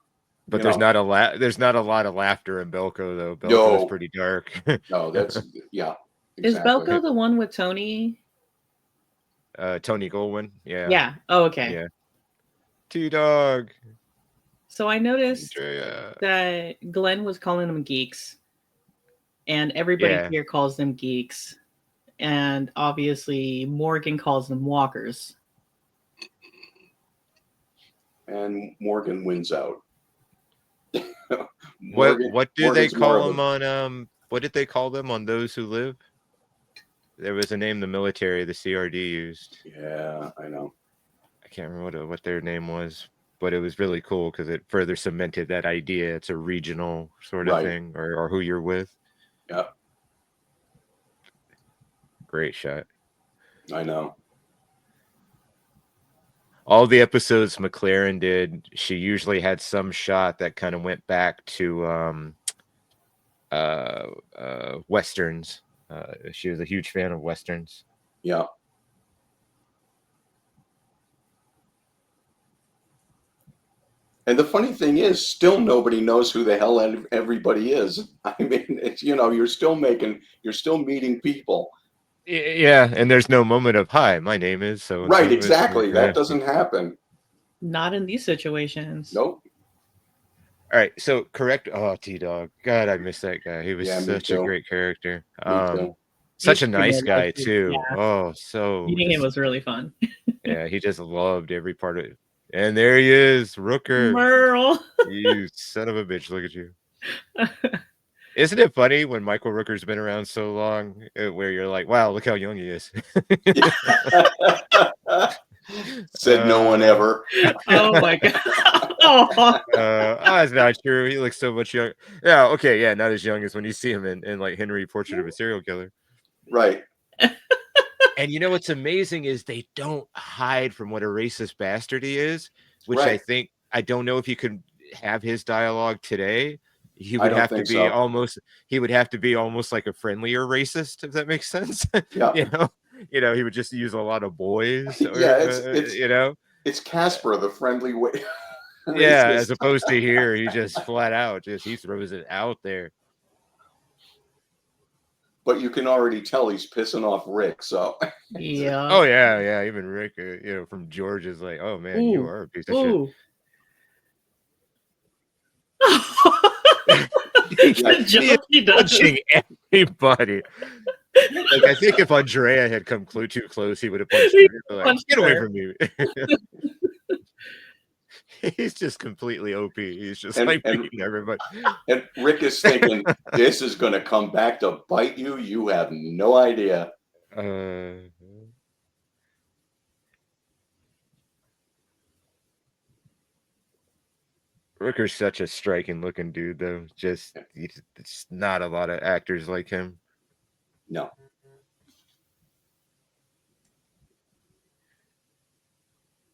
But there's not a lot of laughter in Belko though. Belko is pretty dark. No, that's yeah. Exactly. Is Belko the one with Tony? Tony Goldwyn. Yeah. Yeah. Oh, okay. Yeah. T-Dog. So I noticed that Glenn was calling them geeks, and everybody here calls them geeks, and obviously Morgan calls them walkers. And Morgan wins out. What do they call them on what did they call them on Those Who Live? There was a name the military, the CRD used. Yeah, I know. I can't remember what their name was, but it was really cool because it further cemented that idea. It's a regional sort of thing, or who you're with. Yep. Great shot. I know. All the episodes McLaren did, she usually had some shot that kind of went back to Westerns. She was a huge fan of Westerns. Yeah. And the funny thing is, still nobody knows who the hell everybody is. I mean, it's, you're still meeting people. Yeah, and there's no moment of, hi, my name is so. Right, exactly. That doesn't happen. Not in these situations. Nope. All right, so correct. Oh, T-Dog. God, I miss that guy. He was such a great character. Such a nice guy, too. Yeah. Oh, so. Meeting him was really fun. Yeah, he just loved every part of it. And there he is, Rooker. Merle. You son of a bitch. Look at you. Isn't it funny when Michael Rooker's been around so long where you're like, wow, look how young he is. Said no one ever. Oh, my God. That's not true. He looks so much younger. Yeah, okay, yeah, not as young as when you see him in like Henry Portrait of a Serial Killer. Right. And you know what's amazing is they don't hide from what a racist bastard he is, which I don't know if you could have his dialogue today. He would have to be almost like a friendlier racist, if that makes sense. Yeah. He would just use a lot of boys. It's Casper, the friendly way. Yeah, as opposed to here, he just flat out he throws it out there. But you can already tell he's pissing off Rick. So yeah. Oh yeah. Even Rick, from George is like, oh man, you are a piece of shit. He's punching everybody. Like, I think if Andrea had come too close, he would have punched her. Like, get away from me. He's just completely OP. He's just beating everybody. And Rick is thinking, this is going to come back to bite you. You have no idea. Rooker's such a striking looking dude, though. It's not a lot of actors like him. No.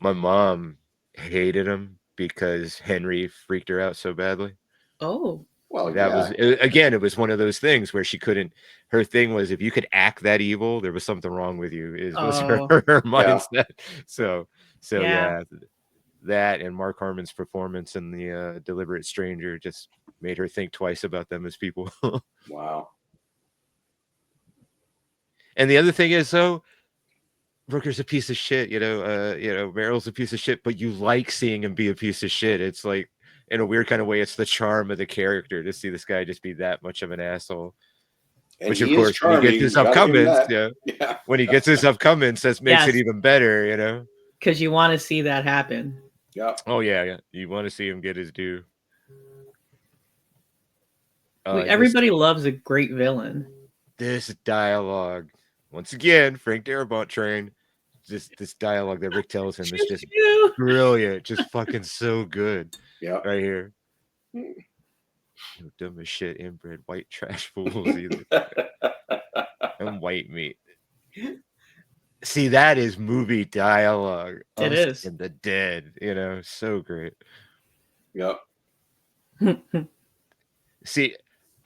My mom hated him because Henry freaked her out so badly. Oh. Well, That was, again, it was one of those things where she couldn't, her thing was, if you could act that evil, there was something wrong with you, was her mindset. So yeah, that and Mark Harmon's performance in the Deliberate Stranger just made her think twice about them as people. Wow. And the other thing is, though, Rooker's a piece of shit, Meryl's a piece of shit, but you like seeing him be a piece of shit. It's like, in a weird kind of way, it's the charm of the character to see this guy just be that much of an asshole. And which, of course, when he gets his upcomings, when he gets his upcomings, that makes it even better, Because you want to see that happen. Yeah. Oh, yeah. You want to see him get his due. Everybody loves a great villain. This dialogue, once again, Frank Darabont train. Just this dialogue that Rick tells him is just brilliant, just fucking so good. Yeah, right here. No dumb as shit, inbred white trash fools either. And white meat. See, that is movie dialogue. It is. In the dead, so great. Yep. See,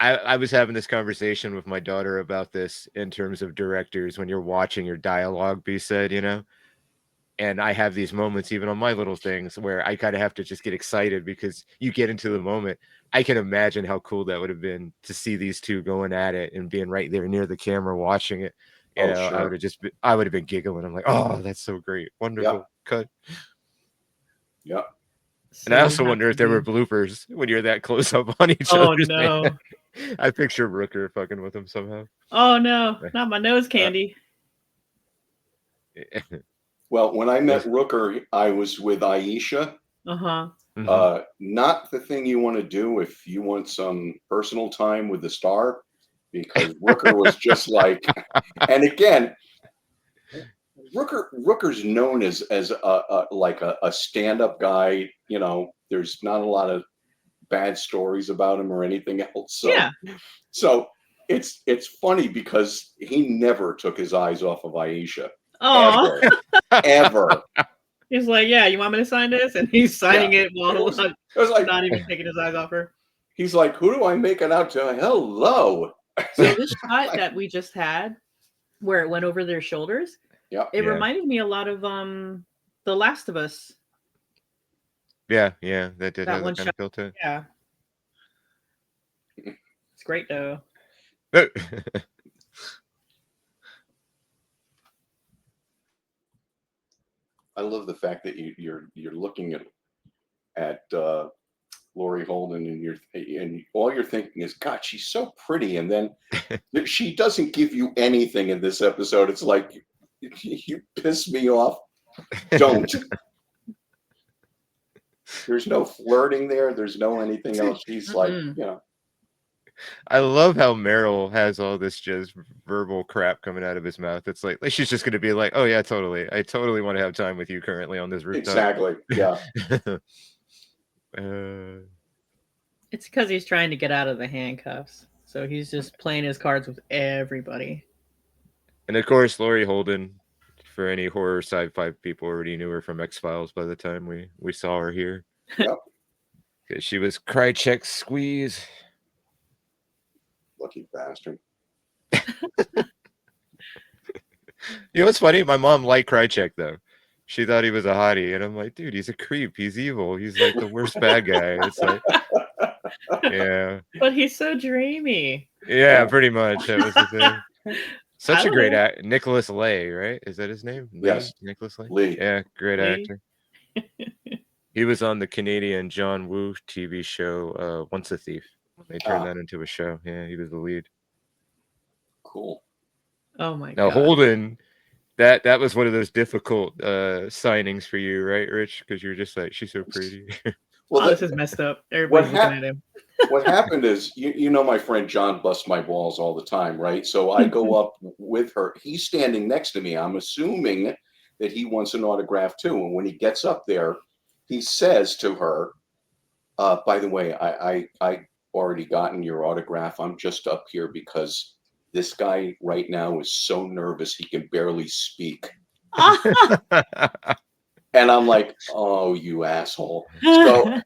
I was having this conversation with my daughter about this in terms of directors when you're watching your dialogue be said, and I have these moments even on my little things where I kind of have to just get excited because you get into the moment. I can imagine how cool that would have been to see these two going at it and being right there near the camera watching it. Sure. I would have been giggling. I'm like, oh, that's so great. Wonderful. Cut. Yep. And I also wonder if there were bloopers when you're that close up on each other. Oh, no. I picture Rooker fucking with him somehow. Oh, no. Not my nose candy. Well, when I met Rooker, I was with Aisha. Uh-huh. Mm-hmm. Not the thing you want to do if you want some personal time with the star, because Rooker was just like, and again, Rooker's known as a stand-up guy. There's not a lot of bad stories about him or anything else. So it's funny because he never took his eyes off of Aisha. Oh, ever. He's like, yeah, you want me to sign this? And he's signing it while it was like, not even taking his eyes off her. He's like, who do I make it out to? Hello. So this shot that we just had, where it went over their shoulders, it reminded me a lot of The Last of Us. Yeah, that did have one that kind of feel to it. Yeah. It's great though. I love the fact that you're looking at Laurie Holden and all you're thinking is, God, she's so pretty, and then she doesn't give you anything in this episode. It's like, you piss me off. Don't. There's no flirting there. There's no anything else. She's like, I love how Meryl has all this just verbal crap coming out of his mouth. It's like she's just going to be like, oh, yeah, totally. I totally want to have time with you currently on this rooftop. Exactly. Yeah. It's because he's trying to get out of the handcuffs. So he's just playing his cards with everybody. And of course, Laurie Holden, for any horror sci-fi people, already knew her from X-Files by the time we saw her here. Yep. Because she was Krychek Squeeze. Lucky bastard. What's funny? My mom liked Krychek, though. She thought he was a hottie. And I'm like, dude, he's a creep. He's evil. He's like the worst bad guy. It's like, yeah. But he's so dreamy. Yeah, pretty much. That was the thing. Such a great actor. Nicholas Lay, right? Is that his name? Yes. Nicholas Lay? Lee. Yeah, great actor. He was on the Canadian John Woo TV show, Once a Thief. They turned that into a show. Yeah, he was the lead. Cool. Oh my god. Now Holden, that was one of those difficult signings for you, right, Rich? Because you're just like, she's so pretty. Well, this is messed up. Everybody's looking at him. What happened is, my friend John busts my balls all the time, right? So I go up with her. He's standing next to me. I'm assuming that he wants an autograph too. And when he gets up there, he says to her, by the way, I already gotten your autograph. I'm just up here because this guy right now is so nervous he can barely speak. And I'm like, oh, you asshole. So,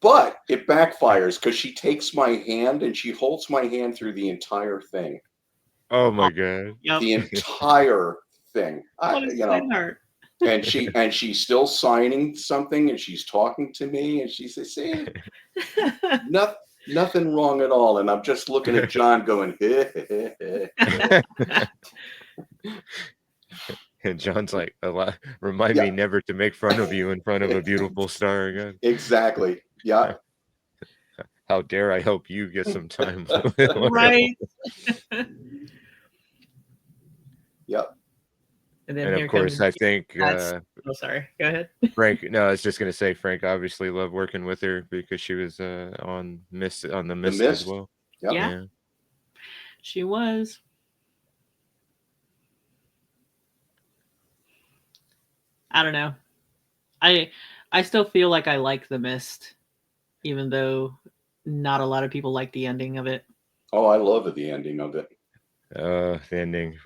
but it backfires because she takes my hand and she holds my hand through the entire thing. Oh my god. Yep. The entire thing. What a sweetheart. And she's still signing something and she's talking to me and she says, see, nothing wrong at all. And I'm just looking at John going, And John's like, remind me never to make fun of you in front of a beautiful star again. Exactly. Yeah. How dare I help you get some time? Right. Yep. And then And of course, I think. oh, sorry. Go ahead. Frank. No, I was just gonna say Frank obviously loved working with her because she was on the Mist as well. Yep. Yeah. She was. I don't know. I still feel like I like The Mist, even though not a lot of people like the ending of it. Oh, I love the ending of it. The ending.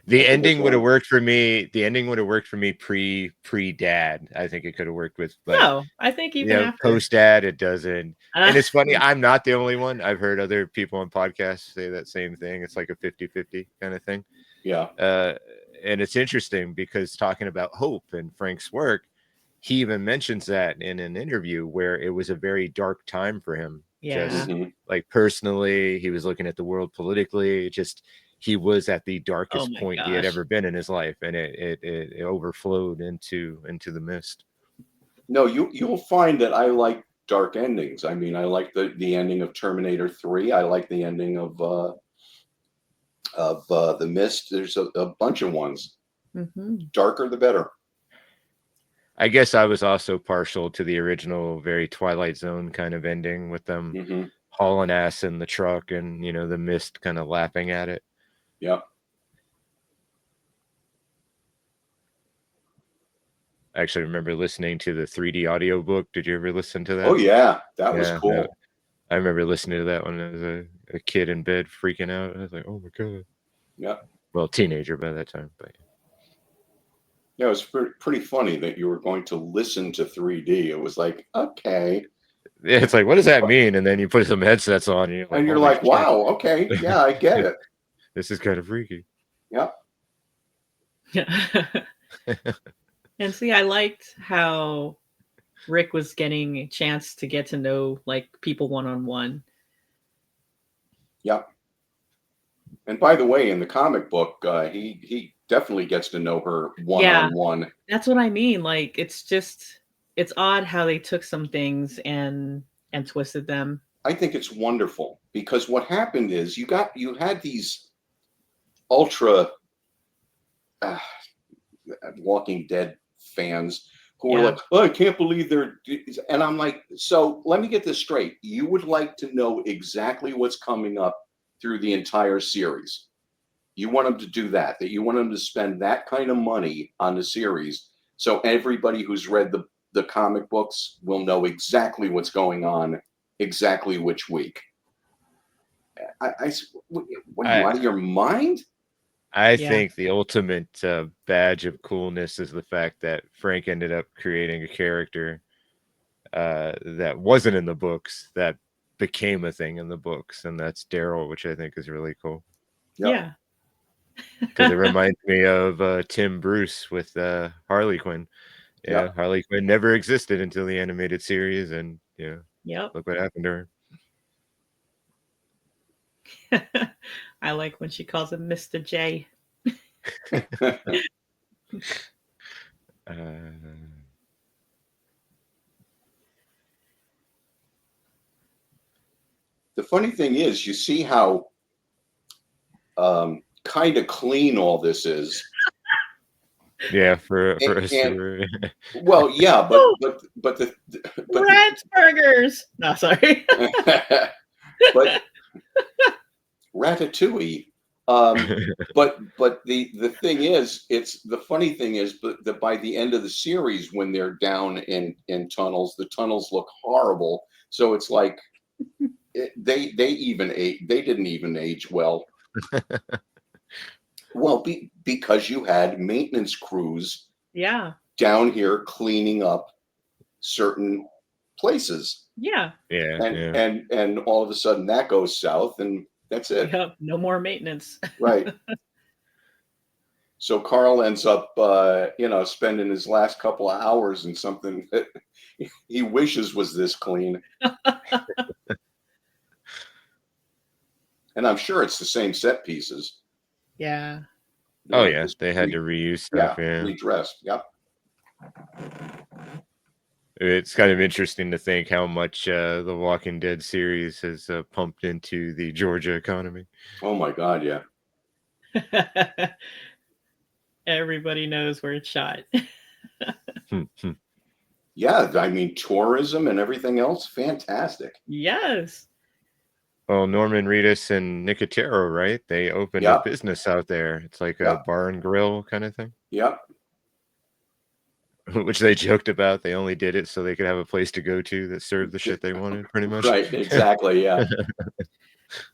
The ending would have worked for me. The ending would have worked for me pre-dad. I think it could have worked with. But no, I think even after post-dad, it doesn't. And it's funny. I'm not the only one. I've heard other people on podcasts say that same thing. It's like a 50-50 kind of thing. Yeah. And it's interesting because talking about hope and Frank's work, he even mentions that in an interview where it was a very dark time for him. Yeah. Just like personally, he was looking at the world politically. Just he was at the darkest point he had ever been in his life, and it overflowed into The Mist. No, you'll find that I like dark endings. I mean, I like the ending of Terminator 3. I like the ending of The Mist. There's a bunch of ones. Mm-hmm. Darker the better. I guess I was also partial to the original, very Twilight Zone kind of ending with them hauling ass in the truck and the mist kind of laughing at it. Yep. I actually remember listening to the 3D audiobook. Did you ever listen to that? Oh yeah, that was cool. I remember listening to that when I was a kid in bed freaking out. I was like, oh my god. Yeah. Well, teenager by that time, but yeah, it was pretty funny that you were going to listen to 3D. It was like, okay. Yeah, it's like, what does that mean? And then you put some headsets on, and you're like, wow, okay, yeah, I get it. This is kind of freaky. Yeah. And see, I liked how Rick was getting a chance to get to know like people one-on-one. Yep. And by the way, in the comic book, he definitely gets to know her one-on-one. Yeah, that's what I mean. Like, it's odd how they took some things and twisted them. I think it's wonderful because what happened is you had these ultra Walking Dead fans who were like, oh, I can't believe they're, and I'm like, so let me get this straight. You would like to know exactly what's coming up through the entire series. You want them to do that you want them to spend that kind of money on the series. So everybody who's read the comic books will know exactly what's going on, exactly which week. What are you out of your mind? I think the ultimate badge of coolness is the fact that Frank ended up creating a character that wasn't in the books that became a thing in the books, and that's Daryl, which I think is really cool. Yep. Yeah. Because it reminds me of Tim Bruce with Harley Quinn. Yeah, Harley Quinn never existed until the animated series, and look what happened to her. I like when she calls him Mr. J. The funny thing is, you see how kind of clean all this is. Yeah, for a sewer. Well, yeah, but Rat's burgers. No, sorry. But Ratatouille. But the thing is, the funny thing is that by the end of the series, when they're down in tunnels, the tunnels look horrible. So it's like they didn't even age well. Well, because you had maintenance crews down here cleaning up certain places. Yeah. And all of a sudden that goes south, and that's it. Yep. No more maintenance. Right. So Carl ends up, spending his last couple of hours in something that he wishes was this clean. And I'm sure it's the same set pieces. Yeah. Oh, yeah. They had to reuse stuff. Yeah. Redressed. Yep. It's kind of interesting to think how much the Walking Dead series has pumped into the Georgia economy. Oh, my God. Yeah. Everybody knows where it's shot. Yeah. I mean, tourism and everything else. Fantastic. Yes. Well, Norman Reedus and Nicotero, right? They opened a business out there. It's like a bar and grill kind of thing. Yep. Which they joked about. They only did it so they could have a place to go to that served the shit they wanted, pretty much. Right. Exactly. Yeah.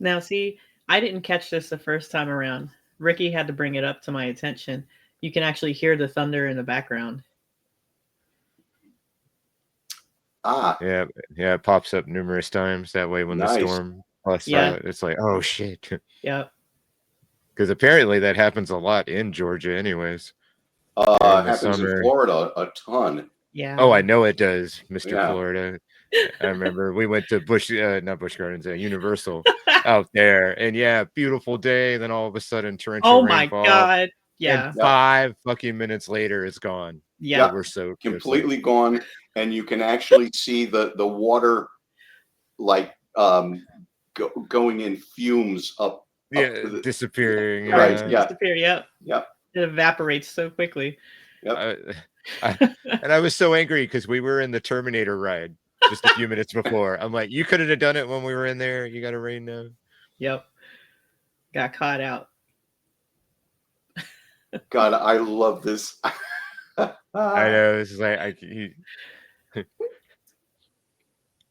Now, see, I didn't catch this the first time around. Ricky had to bring it up to my attention. You can actually hear the thunder in the background. Ah. Yeah. It pops up numerous times. That way when the storm busts out, it's like, oh, shit. Yep. Because apparently that happens a lot in Georgia anyways. Happens in Florida a ton. Yeah. Oh, I know it does, Mr. Florida. I remember we went to not Busch Gardens, Universal out there, and beautiful day. Then all of a sudden, torrential rainfall. Oh my God! Yeah. And 5 fucking minutes later, it's gone. Yeah, we're so completely gone, and you can actually see the water, like going in fumes up. Disappearing. Right. Yeah. Disappear. Yep. Yep. It evaporates so quickly. Yep. And I was so angry because we were in the Terminator ride just a few minutes before. I'm like, you could have done it when we were in there. You got to rain now. Yep. Got caught out. God, I love this. I know. This is like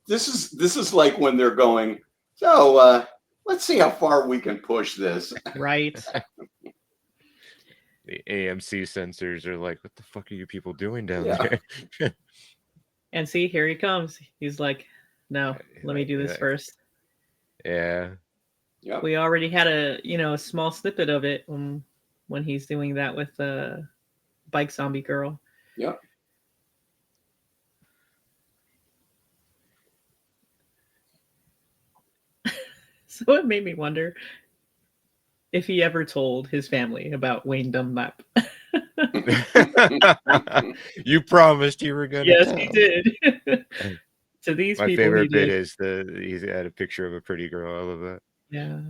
this is like when they're going. So let's see how far we can push this. Right. The AMC sensors are like, what the fuck are you people doing down there? And see, here he comes. He's like, no, let me do this first. Yeah. Yep. We already had a small snippet of it when he's doing that with the bike zombie girl. Yep. So it made me wonder if he ever told his family about Wayne Dunlap. You promised you were gonna. Yes, he did. To these my people, favorite bit is he's had a picture of a pretty girl. I love that. Yeah.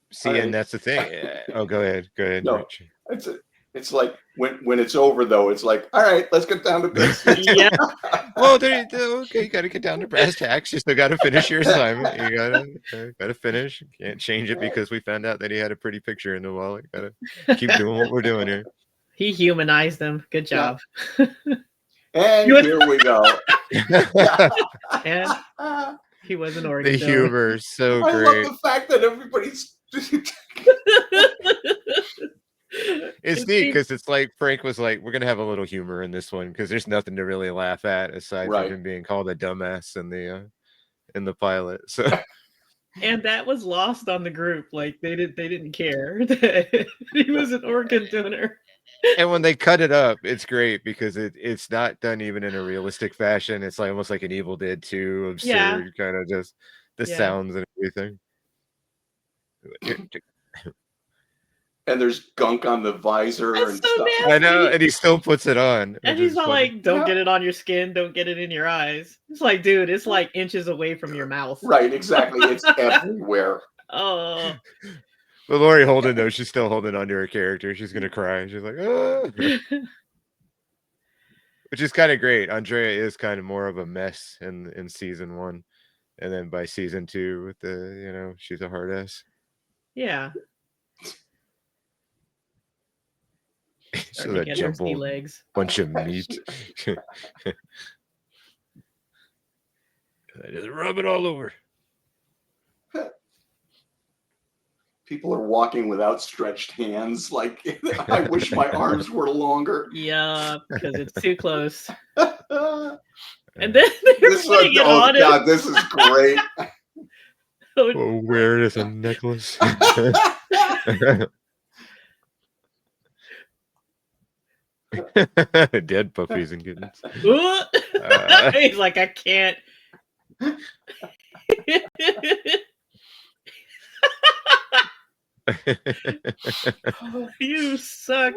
See, and that's the thing. Oh, go ahead. No, Rich. It's like when it's over though, it's like, all right, let's get down to business. Yeah. Well, okay, you got to get down to brass tacks. You still got to finish your assignment. You got to finish. Can't change it because we found out that he had a pretty picture in the wallet. Got to keep doing what we're doing here. He humanized them. Good job. Yeah. And here we go. And he was an organ. The humor is so great. I love the fact that everybody's. It's neat because it's like Frank was like, we're gonna have a little humor in this one because there's nothing to really laugh at aside from him being called a dumbass in the pilot. So, and that was lost on the group. Like they didn't care that he was an organ donor. And when they cut it up, it's great because it's not done even in a realistic fashion. It's like almost like an Evil Dead 2 absurd kind of just the sounds and everything. And there's gunk on the visor and so stuff. nasty. I know, and he still puts it on. And he's all like, don't get it on your skin, don't get it in your eyes. It's like, dude, it's like inches away from your mouth. Right, exactly. It's everywhere. Oh. But Laurie Holden, though, she's still holding on to her character. She's going to cry. She's like, oh. Which is kind of great. Andrea is kind of more of a mess in season 1. And then by season 2, with the, she's a hard ass. Yeah. So that jumbled legs. Bunch of meat. Just rub it all over. people are walking with outstretched hands. Like, I wish my arms were longer. Yeah, because it's too close. And then they're This one, putting it oh on God, him. this is great. Oh, wear it as a necklace. Dead puppies and kittens. He's like, I can't. You suck.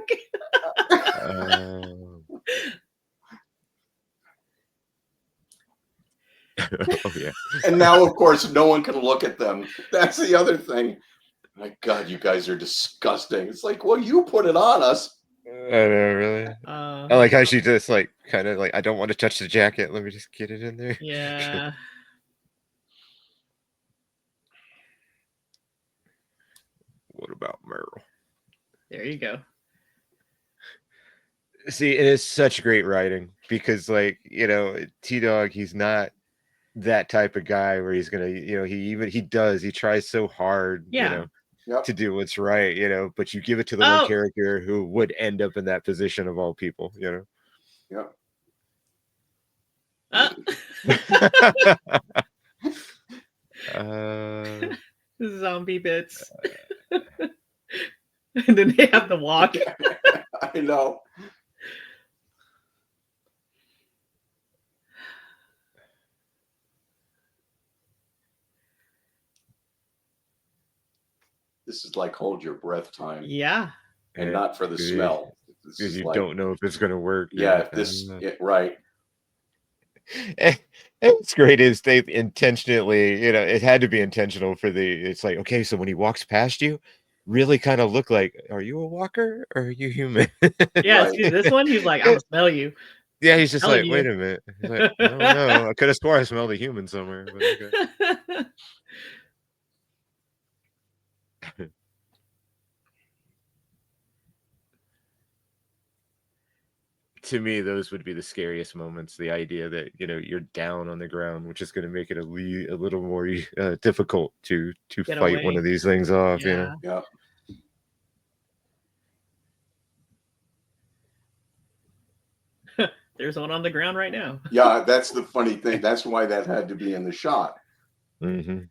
Oh yeah. And now, of course, no one can look at them. That's the other thing. My God, you guys are disgusting. It's like, well, you put it on us. I know, really. I like how she just like kind of like, I don't want to touch the jacket. Let me just get it in there. Yeah. What about Merle? There you go. See, it is such great writing because, like, you know, T-Dog, he's not that type of guy where he's gonna, you know, he tries so hard, Yeah. you know, to do what's right, you know, but you give it to the one character who would end up in that position of all people, you know. Zombie bits. And then they have the walk. I know. This is like hold your breath time. Yeah. And not for the smell. Because you don't know if it's going to work. Yeah, if this, right. And what's great is they intentionally, you know, it had to be intentional for it's like, okay, so when he walks past you, really kind of look like, are you a walker or are you human? Yeah, see this one, he's like, I'll smell you. Yeah, he's just like, wait a minute. He's like, I don't know. I could have swore I smelled a human somewhere. But okay. To me, those would be the scariest moments. The idea that, you know, you're down on the ground, which is going to make it a little more difficult to Get fight away. one of these things off. Yeah. You know? Yeah. There's one on the ground right now. Yeah, that's the funny thing. That's why that had to be in the shot. Mm-hmm.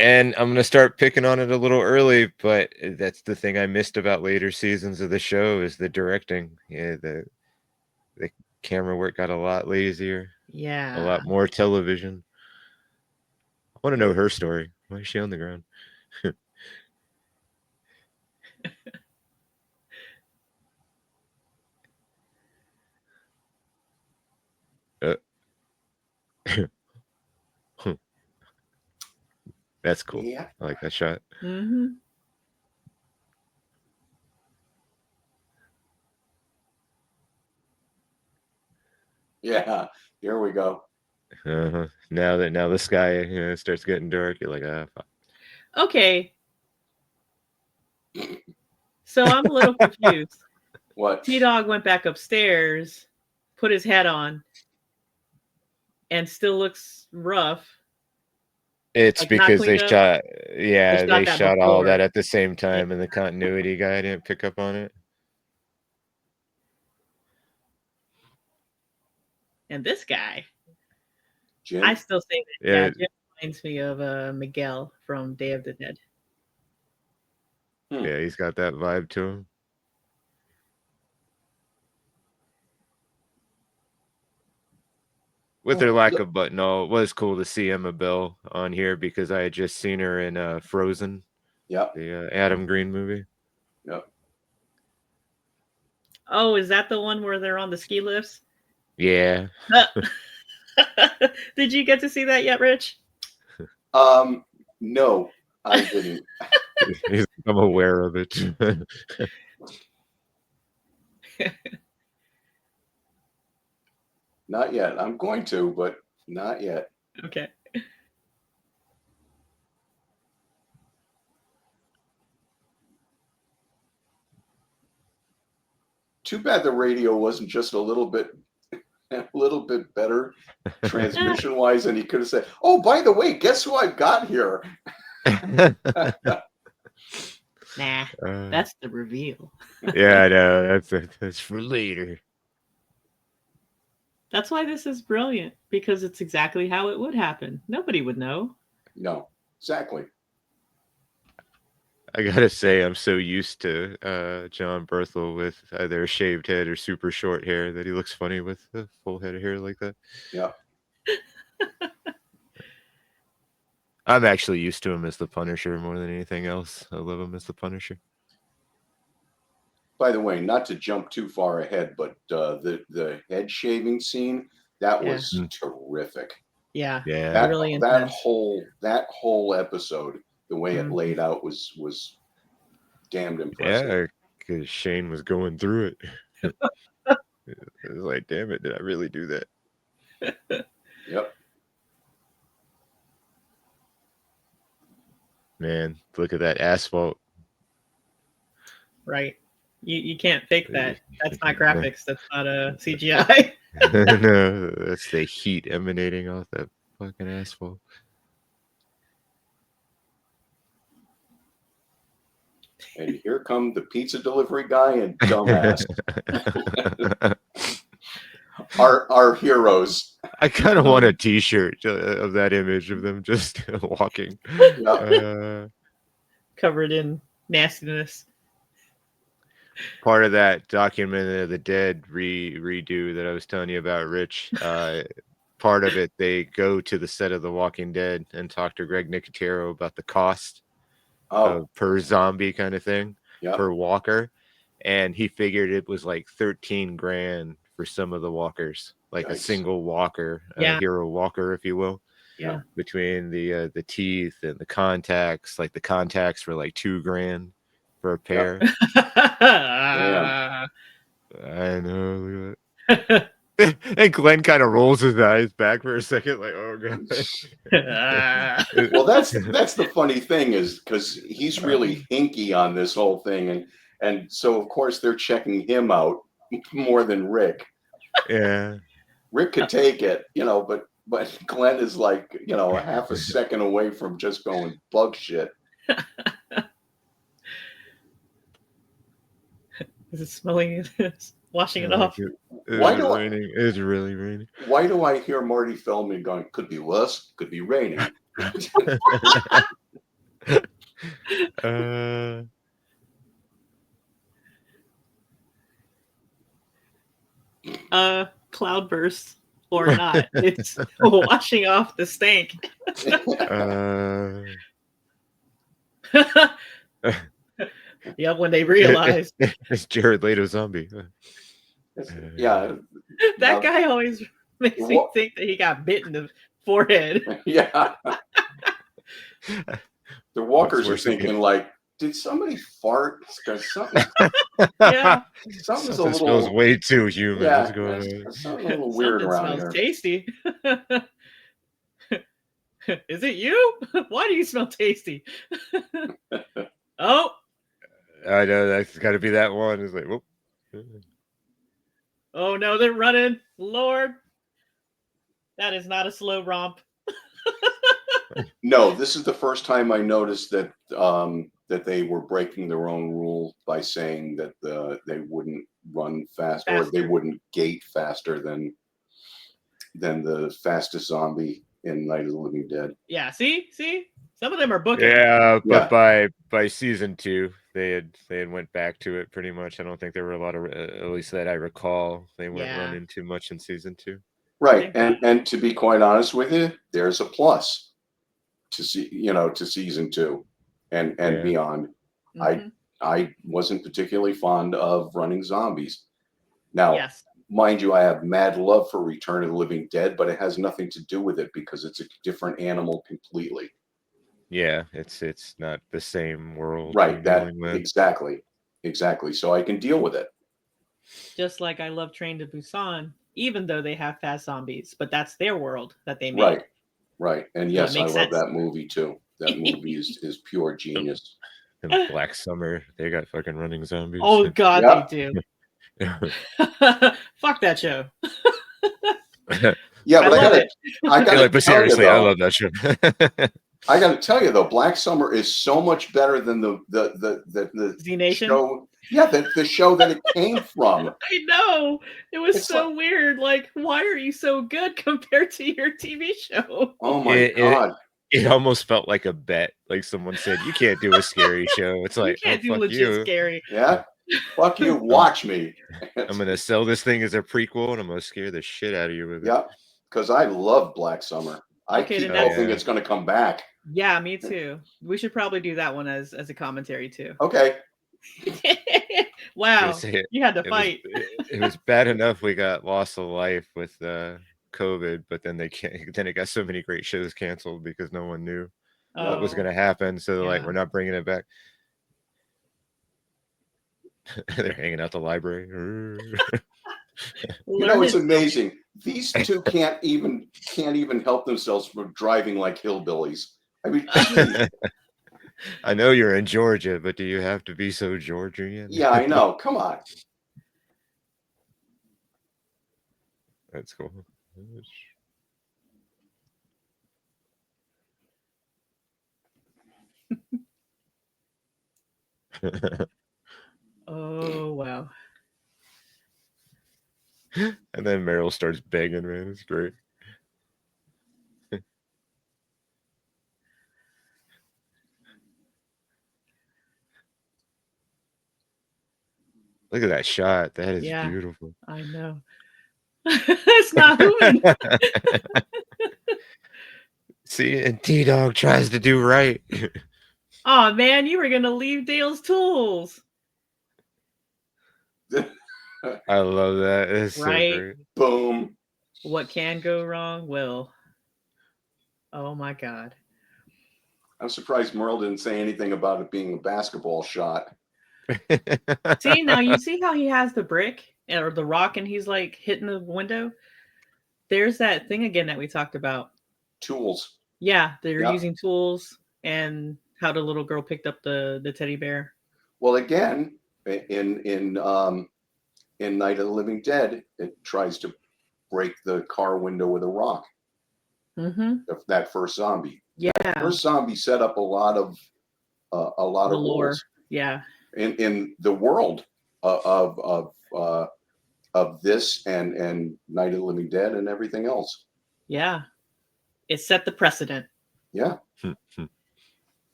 And I'm going to start picking on it a little early, but that's the thing I missed about later seasons of the show is the directing. Yeah, the camera work got a lot lazier. Yeah. A lot more television. I want to know her story. Why is she on the ground? That's cool. Yeah. I like that shot. Mm-hmm. Yeah, here we go. Now the sky, you know, starts getting dark, you're like, fuck. Okay. So I'm a little confused. What? T-Dog went back upstairs, put his hat on, and still looks rough. It's like because they shot, they shot all that at the same time, and the continuity guy didn't pick up on it. And this guy, Jim? I still say that. Jim reminds me of Miguel from Day of the Dead. Yeah, he's got that vibe to him. With her lack of buttonhole, it was cool to see Emma Bell on here because I had just seen her in Frozen. Yep. The Adam Green movie. Yep. Oh, is that the one where they're on the ski lifts? Yeah. Did you get to see that yet, Rich? No, I didn't. I'm aware of it. Not yet. I'm going to, but not yet. Okay. Too bad the radio wasn't just a little bit better transmission wise, and he could have said, "Oh, by the way, guess who I've got here?" Nah, that's the reveal. Yeah, I know. That's for later. That's why this is brilliant, because it's exactly how it would happen. Nobody would know. No, exactly. I gotta say, I'm so used to John Berthel with either a shaved head or super short hair that he looks funny with a full head of hair like that. Yeah. I'm actually used to him as the Punisher more than anything else. I love him as the Punisher. By the way, not to jump too far ahead, but the head shaving scene, that was terrific. Yeah. Yeah. That whole episode, the way it laid out was damned impressive. Yeah, because Shane was going through it. It was like, damn it, did I really do that? Yep. Man, look at that asphalt. Right. You can't fake that. That's not graphics. That's not a CGI. No, that's the heat emanating off that fucking asphalt. And here come the pizza delivery guy and dumbass. our heroes. I kind of want a T-shirt of that image of them just walking, covered in nastiness. Part of that Document of the Dead redo that I was telling you about, Rich. Part of it, they go to the set of The Walking Dead and talk to Greg Nicotero about the cost per zombie kind of thing, per walker, and he figured it was like $13,000 for some of the walkers, like a single walker, a hero walker, if you will. Yeah. Between the teeth and the contacts, like the contacts were like $2,000 for a pair. Yeah. I know. Look at that. And Glenn kind of rolls his eyes back for a second, like, "Oh god." Well, that's the funny thing, is because he's really hinky on this whole thing, and so of course they're checking him out more than Rick. Yeah. Rick could take it, but Glenn is like, a half a second away from just going bug shit. Is it smelling it? Washing it off? It's really raining. Why do I hear Marty Feldman going, could be worse, could be raining? Cloudburst or not, it's washing off the stank. Yep, when they realize it's Jared Leto zombie. Yeah, that guy always makes me think that he got bit in the forehead. Yeah. The walkers are thinking, like, did somebody fart? Because something, something's a little, smells way too human. Yeah, What's going on? something a little weird around smells here. Tasty. Is it you? Why do you smell tasty? Oh, I know that's got to be that one. It's like, whoop. Oh no, they're running! Lord, that is not a slow romp. No, this is the first time I noticed that that they were breaking their own rule by saying that they wouldn't run faster, or they wouldn't gate faster than the fastest zombie in Night of the Living Dead. Yeah, see, some of them are booking. Yeah, but by season 2, they had went back to it pretty much. I don't think there were a lot of, at least that I recall, they weren't running too much in season 2. Right, and to be quite honest with you, there's a plus to to season 2 and beyond. Mm-hmm. I wasn't particularly fond of running zombies. Now, mind you, I have mad love for Return of the Living Dead, but it has nothing to do with it because it's a different animal completely. Yeah, it's not the same world. Right, exactly. So I can deal with it. Just like I love Train to Busan, even though they have fast zombies, but that's their world that they made. Right. And yes, I love that movie too. That movie is pure genius. And Black Summer, they got fucking running zombies. Oh god, they do. Fuck that show. Yeah, but I gotta but seriously, I love that show. I got to tell you though, Black Summer is so much better than the Z Nation. show. Yeah, the show that it came from. I know. It was It's so weird. Like, why are you so good compared to your TV show? Oh my God. It almost felt like a bet. Like someone said, you can't do a scary show. It's like, you can't do fuck legit you. scary. Yeah. Fuck you. Watch me. I'm going to sell this thing as a prequel and I'm going to scare the shit out of you with it. Yeah. Because I love Black Summer. I keep hoping it's going to come back. Yeah, me too. We should probably do that one as a commentary too. Okay. Wow. You had to fight. It was bad enough we got loss of life with COVID, but then it got so many great shows canceled because no one knew what was going to happen. So like, we're not bringing it back. They're hanging out the library. You know, it's amazing. These two can't even help themselves from driving like hillbillies. I mean, I know you're in Georgia, but do you have to be so Georgian? Yeah, I know. Come on. That's cool. Oh, wow. And then Meryl starts begging, man. It's great. Look at that shot. That is beautiful. I know. It's not moving. See, and T-Dog tries to do right. Oh, man, you were going to leave Dale's tools. I love that. It's so great. Boom. What can go wrong will. Oh, my God. I'm surprised Merle didn't say anything about it being a basketball shot. See, now you see how he has the brick or the rock and he's like hitting the window? There's that thing again that we talked about. Tools. Yeah, they're using tools and how the little girl picked up the teddy bear. Well, again, in Night of the Living Dead, it tries to break the car window with a rock. Mm-hmm. That first zombie. Yeah. That first zombie set up a lot of lore. Rules. Yeah. In the world of this and Night of the Living Dead and everything else. Yeah. It set the precedent. Yeah.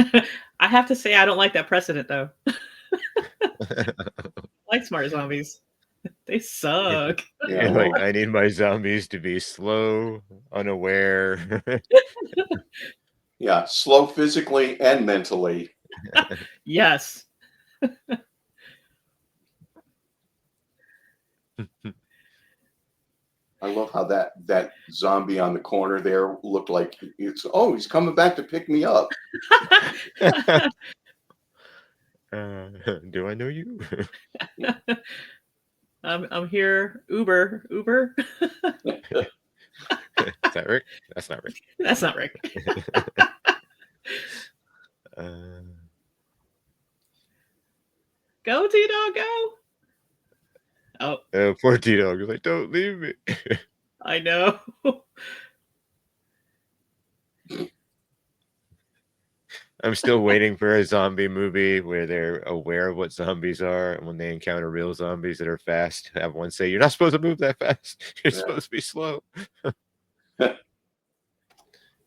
I have to say I don't like that precedent though. I like smart zombies. They suck. Yeah, like I need my zombies to be slow, unaware. Yeah, slow physically and mentally. Yes. I love how that zombie on the corner there looked like he's coming back to pick me up. Do I know you? I'm here. Uber. Is that Rick? That's not Rick. That's not Rick. Go, T-Dog, go. Oh, poor T-Dog. Like, don't leave me. I know. I'm still waiting for a zombie movie where they're aware of what zombies are, and when they encounter real zombies that are fast, have one say, "You're not supposed to move that fast. You're supposed to be slow."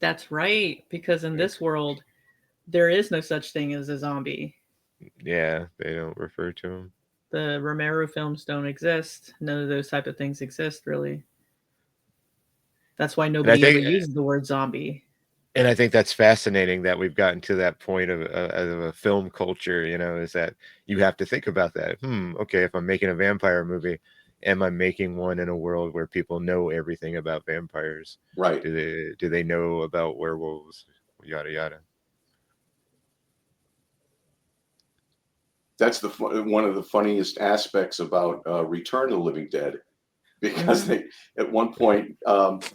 That's right, because in this world, there is no such thing as a zombie. Yeah, they don't refer to them. The Romero films don't exist. None of those type of things exist, really. That's why nobody ever uses the word zombie. And I think that's fascinating that we've gotten to that point of a film culture, is that you have to think about that. Okay, if I'm making a vampire movie, am I making one in a world where people know everything about vampires? Right. Do they know about werewolves? Yada, yada. That's one of the funniest aspects about Return of the Living Dead. Because they, at one point,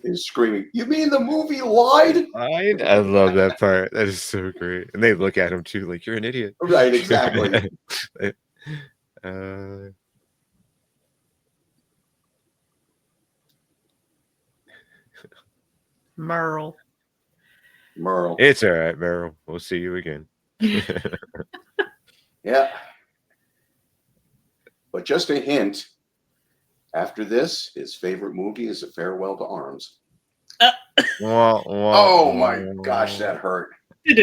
is screaming, "You mean the movie lied?" I love that part. That is so great. And they look at him too, like, "You're an idiot." Right, exactly. Merle. Merle. It's all right, Merle. We'll see you again. Yeah. But just a hint. After this, his favorite movie is A Farewell to Arms. Oh my gosh, that hurt. Are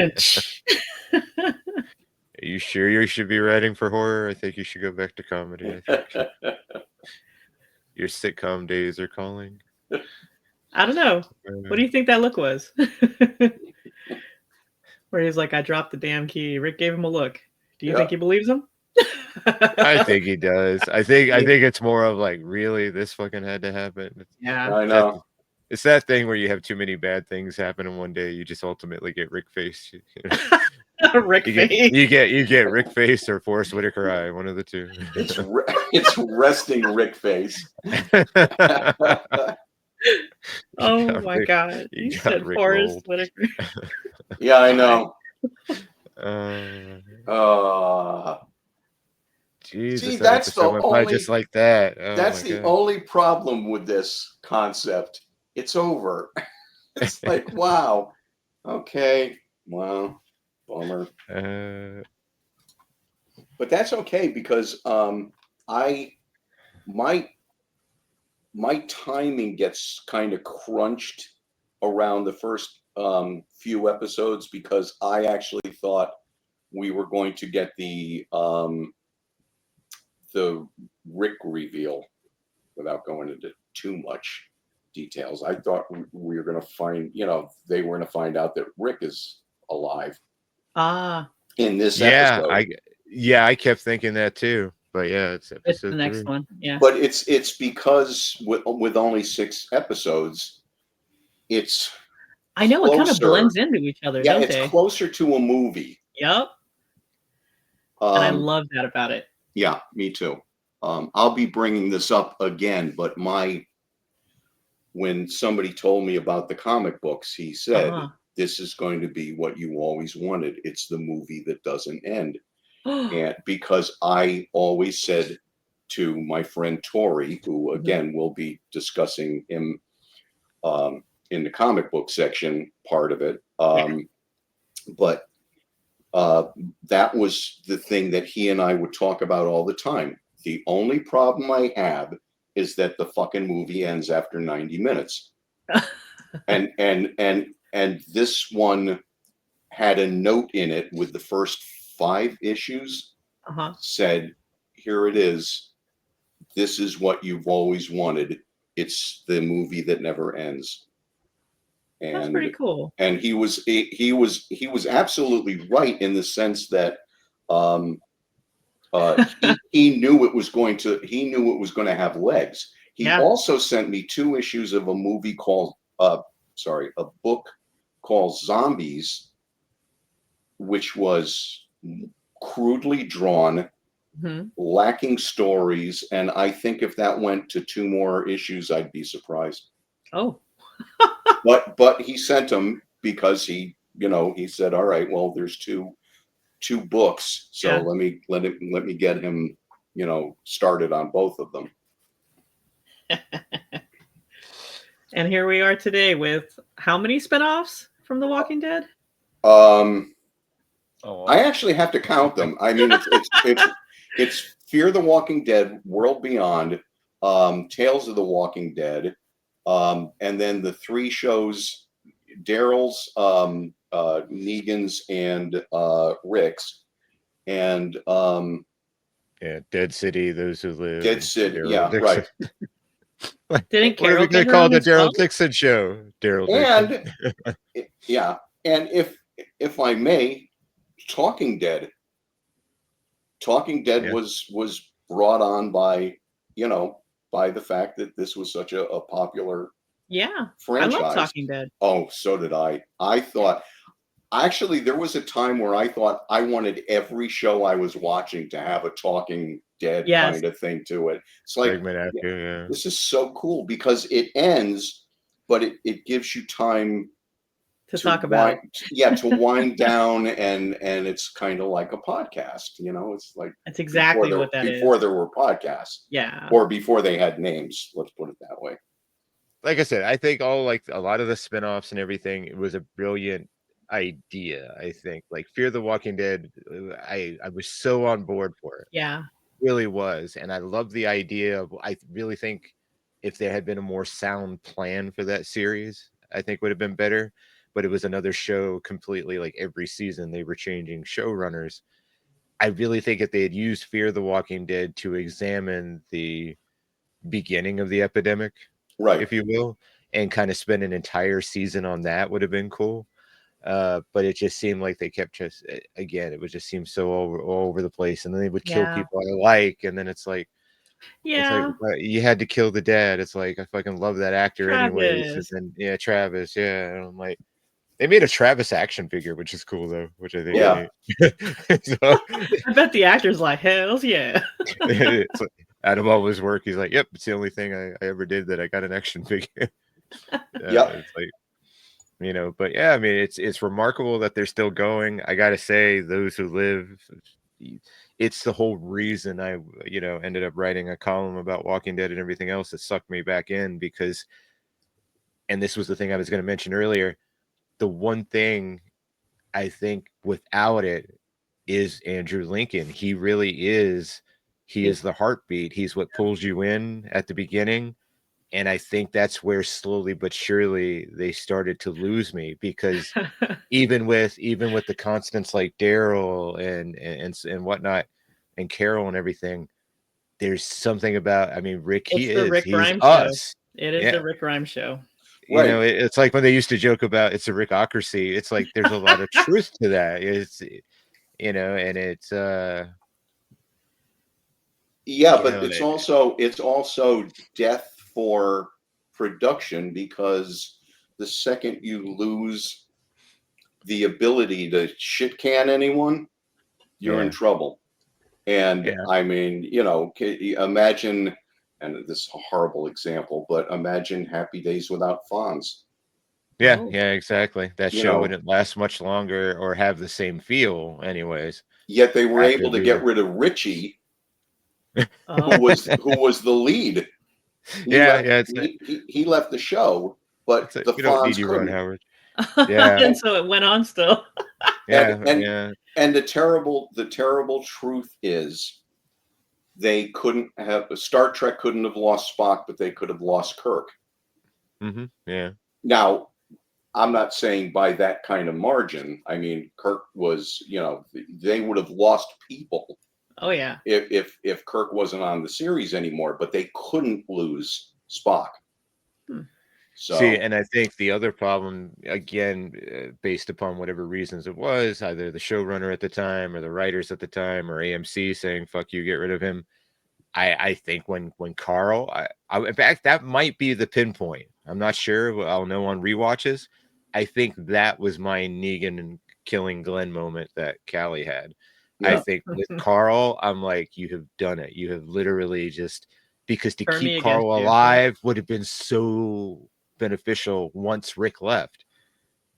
you sure you should be writing for horror? I think you should go back to comedy. I think your sitcom days are calling. I don't know. What do you think that look was? Where he's like, I dropped the damn key. Rick gave him a look. Do you think he believes him? I think he does. I think it's more of like, really, this fucking had to happen. Yeah, I know. It's that thing where you have too many bad things happen in one day. You just ultimately get Rick face. Rick face. You get Rick face or Forrest Whitaker eye. One of the two. It's resting Rick face. Oh my God! You said Forrest Whitaker. Yeah, I know. Jesus, see, that's the only just like that. That's the only problem with this concept. It's over. It's like, wow. Okay. Wow. Bummer. But that's okay because my timing gets kind of crunched around the first few episodes because I actually thought we were going to get the Rick reveal without going into too much details. I thought we were going to find, they were going to find out that Rick is alive. In this episode. I kept thinking that too. But yeah, it's episode the next one. Yeah. But it's because with only 6 episodes, it's I know closer. It kind of blends into each other, don't they? It's closer to a movie. Yep. And I love that about it. Yeah, me too. I'll be bringing this up again, but when somebody told me about the comic books, he said, this is going to be what you always wanted. It's the movie that doesn't end. And because I always said to my friend Tori, who again will be discussing him in the comic book section part of it, but that was the thing that he and I would talk about all the time. The only problem I have is that the fucking movie ends after 90 minutes. and this one had a note in it with the first 5 issues said, here it is. This is what you've always wanted. It's the movie that never ends. And that's pretty cool. And he was absolutely right in the sense that he knew it was going to have legs. He also sent me 2 issues of a movie called a book called Zombies, which was crudely drawn, lacking stories, and I think if that went to 2 more issues, I'd be surprised. Oh. but he sent them because he said, all right, well, there's two books, so let me get him, started on both of them. And here we are today with how many spinoffs from The Walking Dead? I actually have to count them. I mean, it's Fear the Walking Dead, World Beyond, Tales of the Walking Dead, and then the 3 shows, Daryl's, Negan's, and Rick's, and Dead City, Those Who Live. Dead City, Daryl right. Didn't Carol? What are we going to call the Daryl Dixon show? Daryl Dixon. And if I may, Talking Dead was brought on by the fact that this was such a popular franchise. I love Talking Dead. Oh, so did I. I thought actually there was a time where I thought I wanted every show I was watching to have a Talking Dead kind of thing to it. It's like this is so cool because it ends, but it gives you time to talk about to wind down, and it's kind of like a podcast, it's like that's exactly what that is. Before there were podcasts, or before they had names, let's put it that way. Like I said, I think a lot of the spinoffs and everything, it was a brilliant idea. I think like Fear the Walking Dead. I was so on board for it. Yeah. Really was, and I love the idea of. I really think if there had been a more sound plan for that series, I think would have been better. But it was another show completely. Like every season, they were changing showrunners. I really think if they had used Fear the Walking Dead to examine the beginning of the epidemic, Right. if you will, and kind of spend an entire season on that would have been cool. But it just seemed like they kept just again, it would just seem so all over the place, and then they would kill Yeah. people I like, and then it's like Yeah. you had to kill the dad. It's like I fucking love that actor anyways, and Travis. then yeah, Travis, yeah, and I'm like. They made a Travis action figure, which is cool though, which I think Yeah. is neat. So, I bet the actor's like, hells yeah. it's like, out of all his work, he's like, "Yep, it's the only thing I ever did that I got an action figure." Yeah. It's like, but yeah, I mean, it's remarkable that they're still going. I gotta say, those who live, it's the whole reason I, ended up writing a column about Walking Dead and everything else that sucked me back in because, and this was the thing I was going to mention earlier. The one thing I think without it is Andrew Lincoln. He really is. He is the heartbeat. He's what pulls you in at the beginning. And I think that's where slowly but surely they started to lose me because even with the constants like Daryl and whatnot and Carol and everything, there's something about, I mean, Rick, It's the Rick he's Grimes show. us. It is Yeah. the Rick Grimes show. Right. It's like when they used to joke about it's a Rickocracy. It's like there's a lot of truth to that. It's and it's Yeah, but it's also death for production because the second you lose the ability to shit can anyone, you're in trouble. And I mean, imagine, and this is a horrible example, but imagine Happy Days without Fonz. Yeah, Oh. yeah, exactly. That show wouldn't last much longer or have the same feel, anyways. Yet they were able to get rid of Richie, who was the lead. He left the show, but the Fonz couldn't. Howard. Yeah, and so it went on still. And the terrible truth is, they couldn't have Star Trek couldn't have lost Spock, but they could have lost Kirk. Mm-hmm. Yeah. Now, I'm not saying by that kind of margin. I mean, Kirk was, they would have lost people. Oh yeah. If Kirk wasn't on the series anymore, but they couldn't lose Spock. So, see, and I think the other problem, again, based upon whatever reasons it was, either the showrunner at the time or the writers at the time or AMC saying "fuck you, get rid of him." I think when Carl, in fact, that might be the pinpoint. I'm not sure. I'll know on rewatches. I think that was my Negan and killing Glenn moment that Callie had. Yeah. I think with Carl, I'm like, you have done it. You have literally just, because to keep Carl alive would have been so beneficial once Rick left,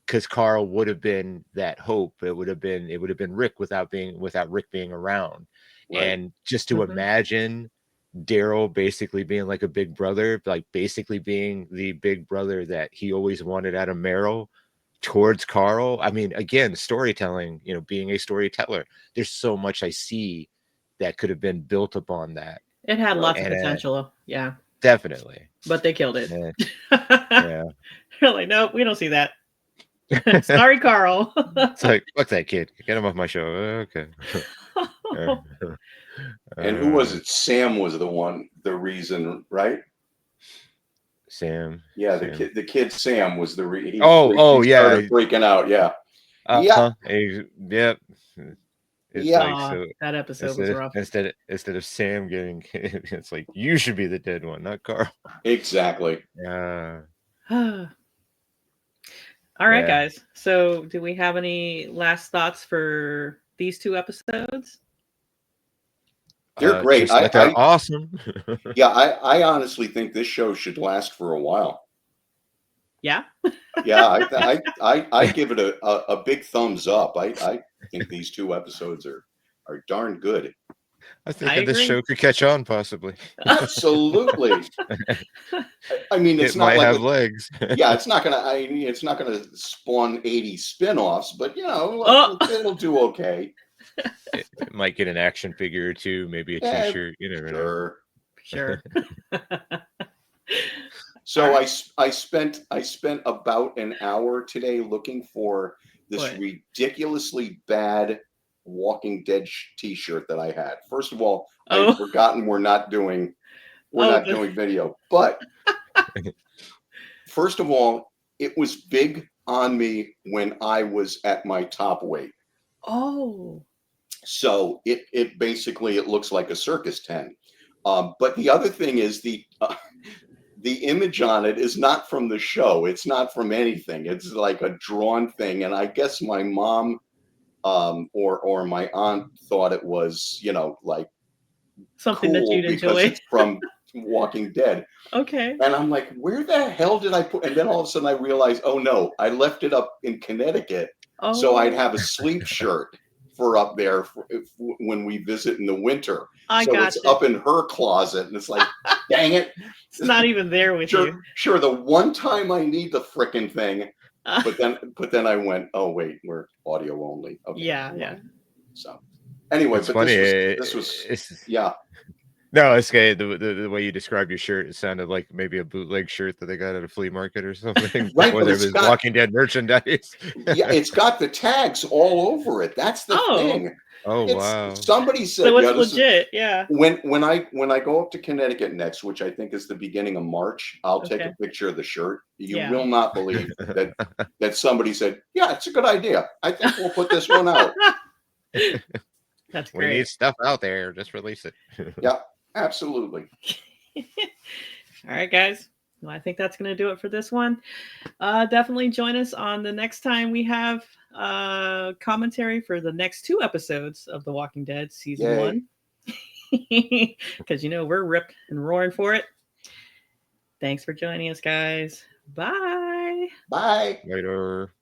because Carl would have been that hope. It would have been Rick without Rick being around. Right. And just to imagine Daryl basically being like a big brother, like basically being the big brother that he always wanted out of Meryl towards Carl. I mean, again, storytelling, being a storyteller, there's so much I see that could have been built upon that. It had lots of potential. Yeah. Definitely. But they killed it. Yeah. They're like, nope, we don't see that. Sorry, Carl. It's like, fuck that kid. Get him off my show. Okay. And who was it? Sam was the reason, right? Sam. Yeah, Sam. the kid Sam was the reason. He started freaking out. Yeah. Yep. It's like, so that episode was rough. Instead of Sam getting, it's like, you should be the dead one, not Carl. Exactly. Yeah. All right, guys. So, do we have any last thoughts for these 2 episodes? They're great. They're awesome. Yeah, I honestly think this show should last for a while. Yeah. Yeah, I give it a big thumbs up. I think these 2 episodes are darn good. I think this show could catch on, possibly. Absolutely. I mean, it's It not might like have legs. yeah, it's not gonna. It's not gonna spawn 80 spin-offs, but it'll do okay. It might get an action figure or two, maybe a T-shirt. You never know. Sure. So I spent about an hour today looking for this ridiculously bad Walking Dead T-shirt that I had. First of all, I'd forgotten we're not doing video, but first of all, it was big on me when I was at my top weight. Oh. So it basically it looks like a circus tent. But the other thing is the image on it is not from the show. It's not from anything. It's like a drawn thing. And I guess my mom or my aunt thought it was, like something cool that you'd because enjoy. it's from Walking Dead. Okay. And I'm like, where the hell did I put? And then all of a sudden I realized, oh no, I left it up in Connecticut. Oh. So I'd have a sleep shirt for up there when we visit in the winter. It's up in her closet, and it's like, dang it, it's not even there with you. Sure, the one time I need the frickin' thing, but then I went, oh wait, we're audio only. Okay, yeah. So anyway, it's funny. This was yeah. No, it's okay. The way you described your shirt, it sounded like maybe a bootleg shirt that they got at a flea market or something. Right, but there was Walking Dead merchandise. Yeah, it's got the tags all over it. That's the thing. Oh wow! Somebody said, so it's legit. Yeah. When I go up to Connecticut next, which I think is the beginning of March, I'll take a picture of the shirt. You will not believe that somebody said, "Yeah, it's a good idea. I think we'll put this one out." That's great. We need stuff out there. Just release it. Yeah, absolutely. All right, guys. Well, I think that's going to do it for this one. Definitely join us on the next time we have commentary for the next 2 episodes of The Walking Dead season 1. Because we're ripped and roaring for it. Thanks for joining us, guys. Bye. Bye. Later.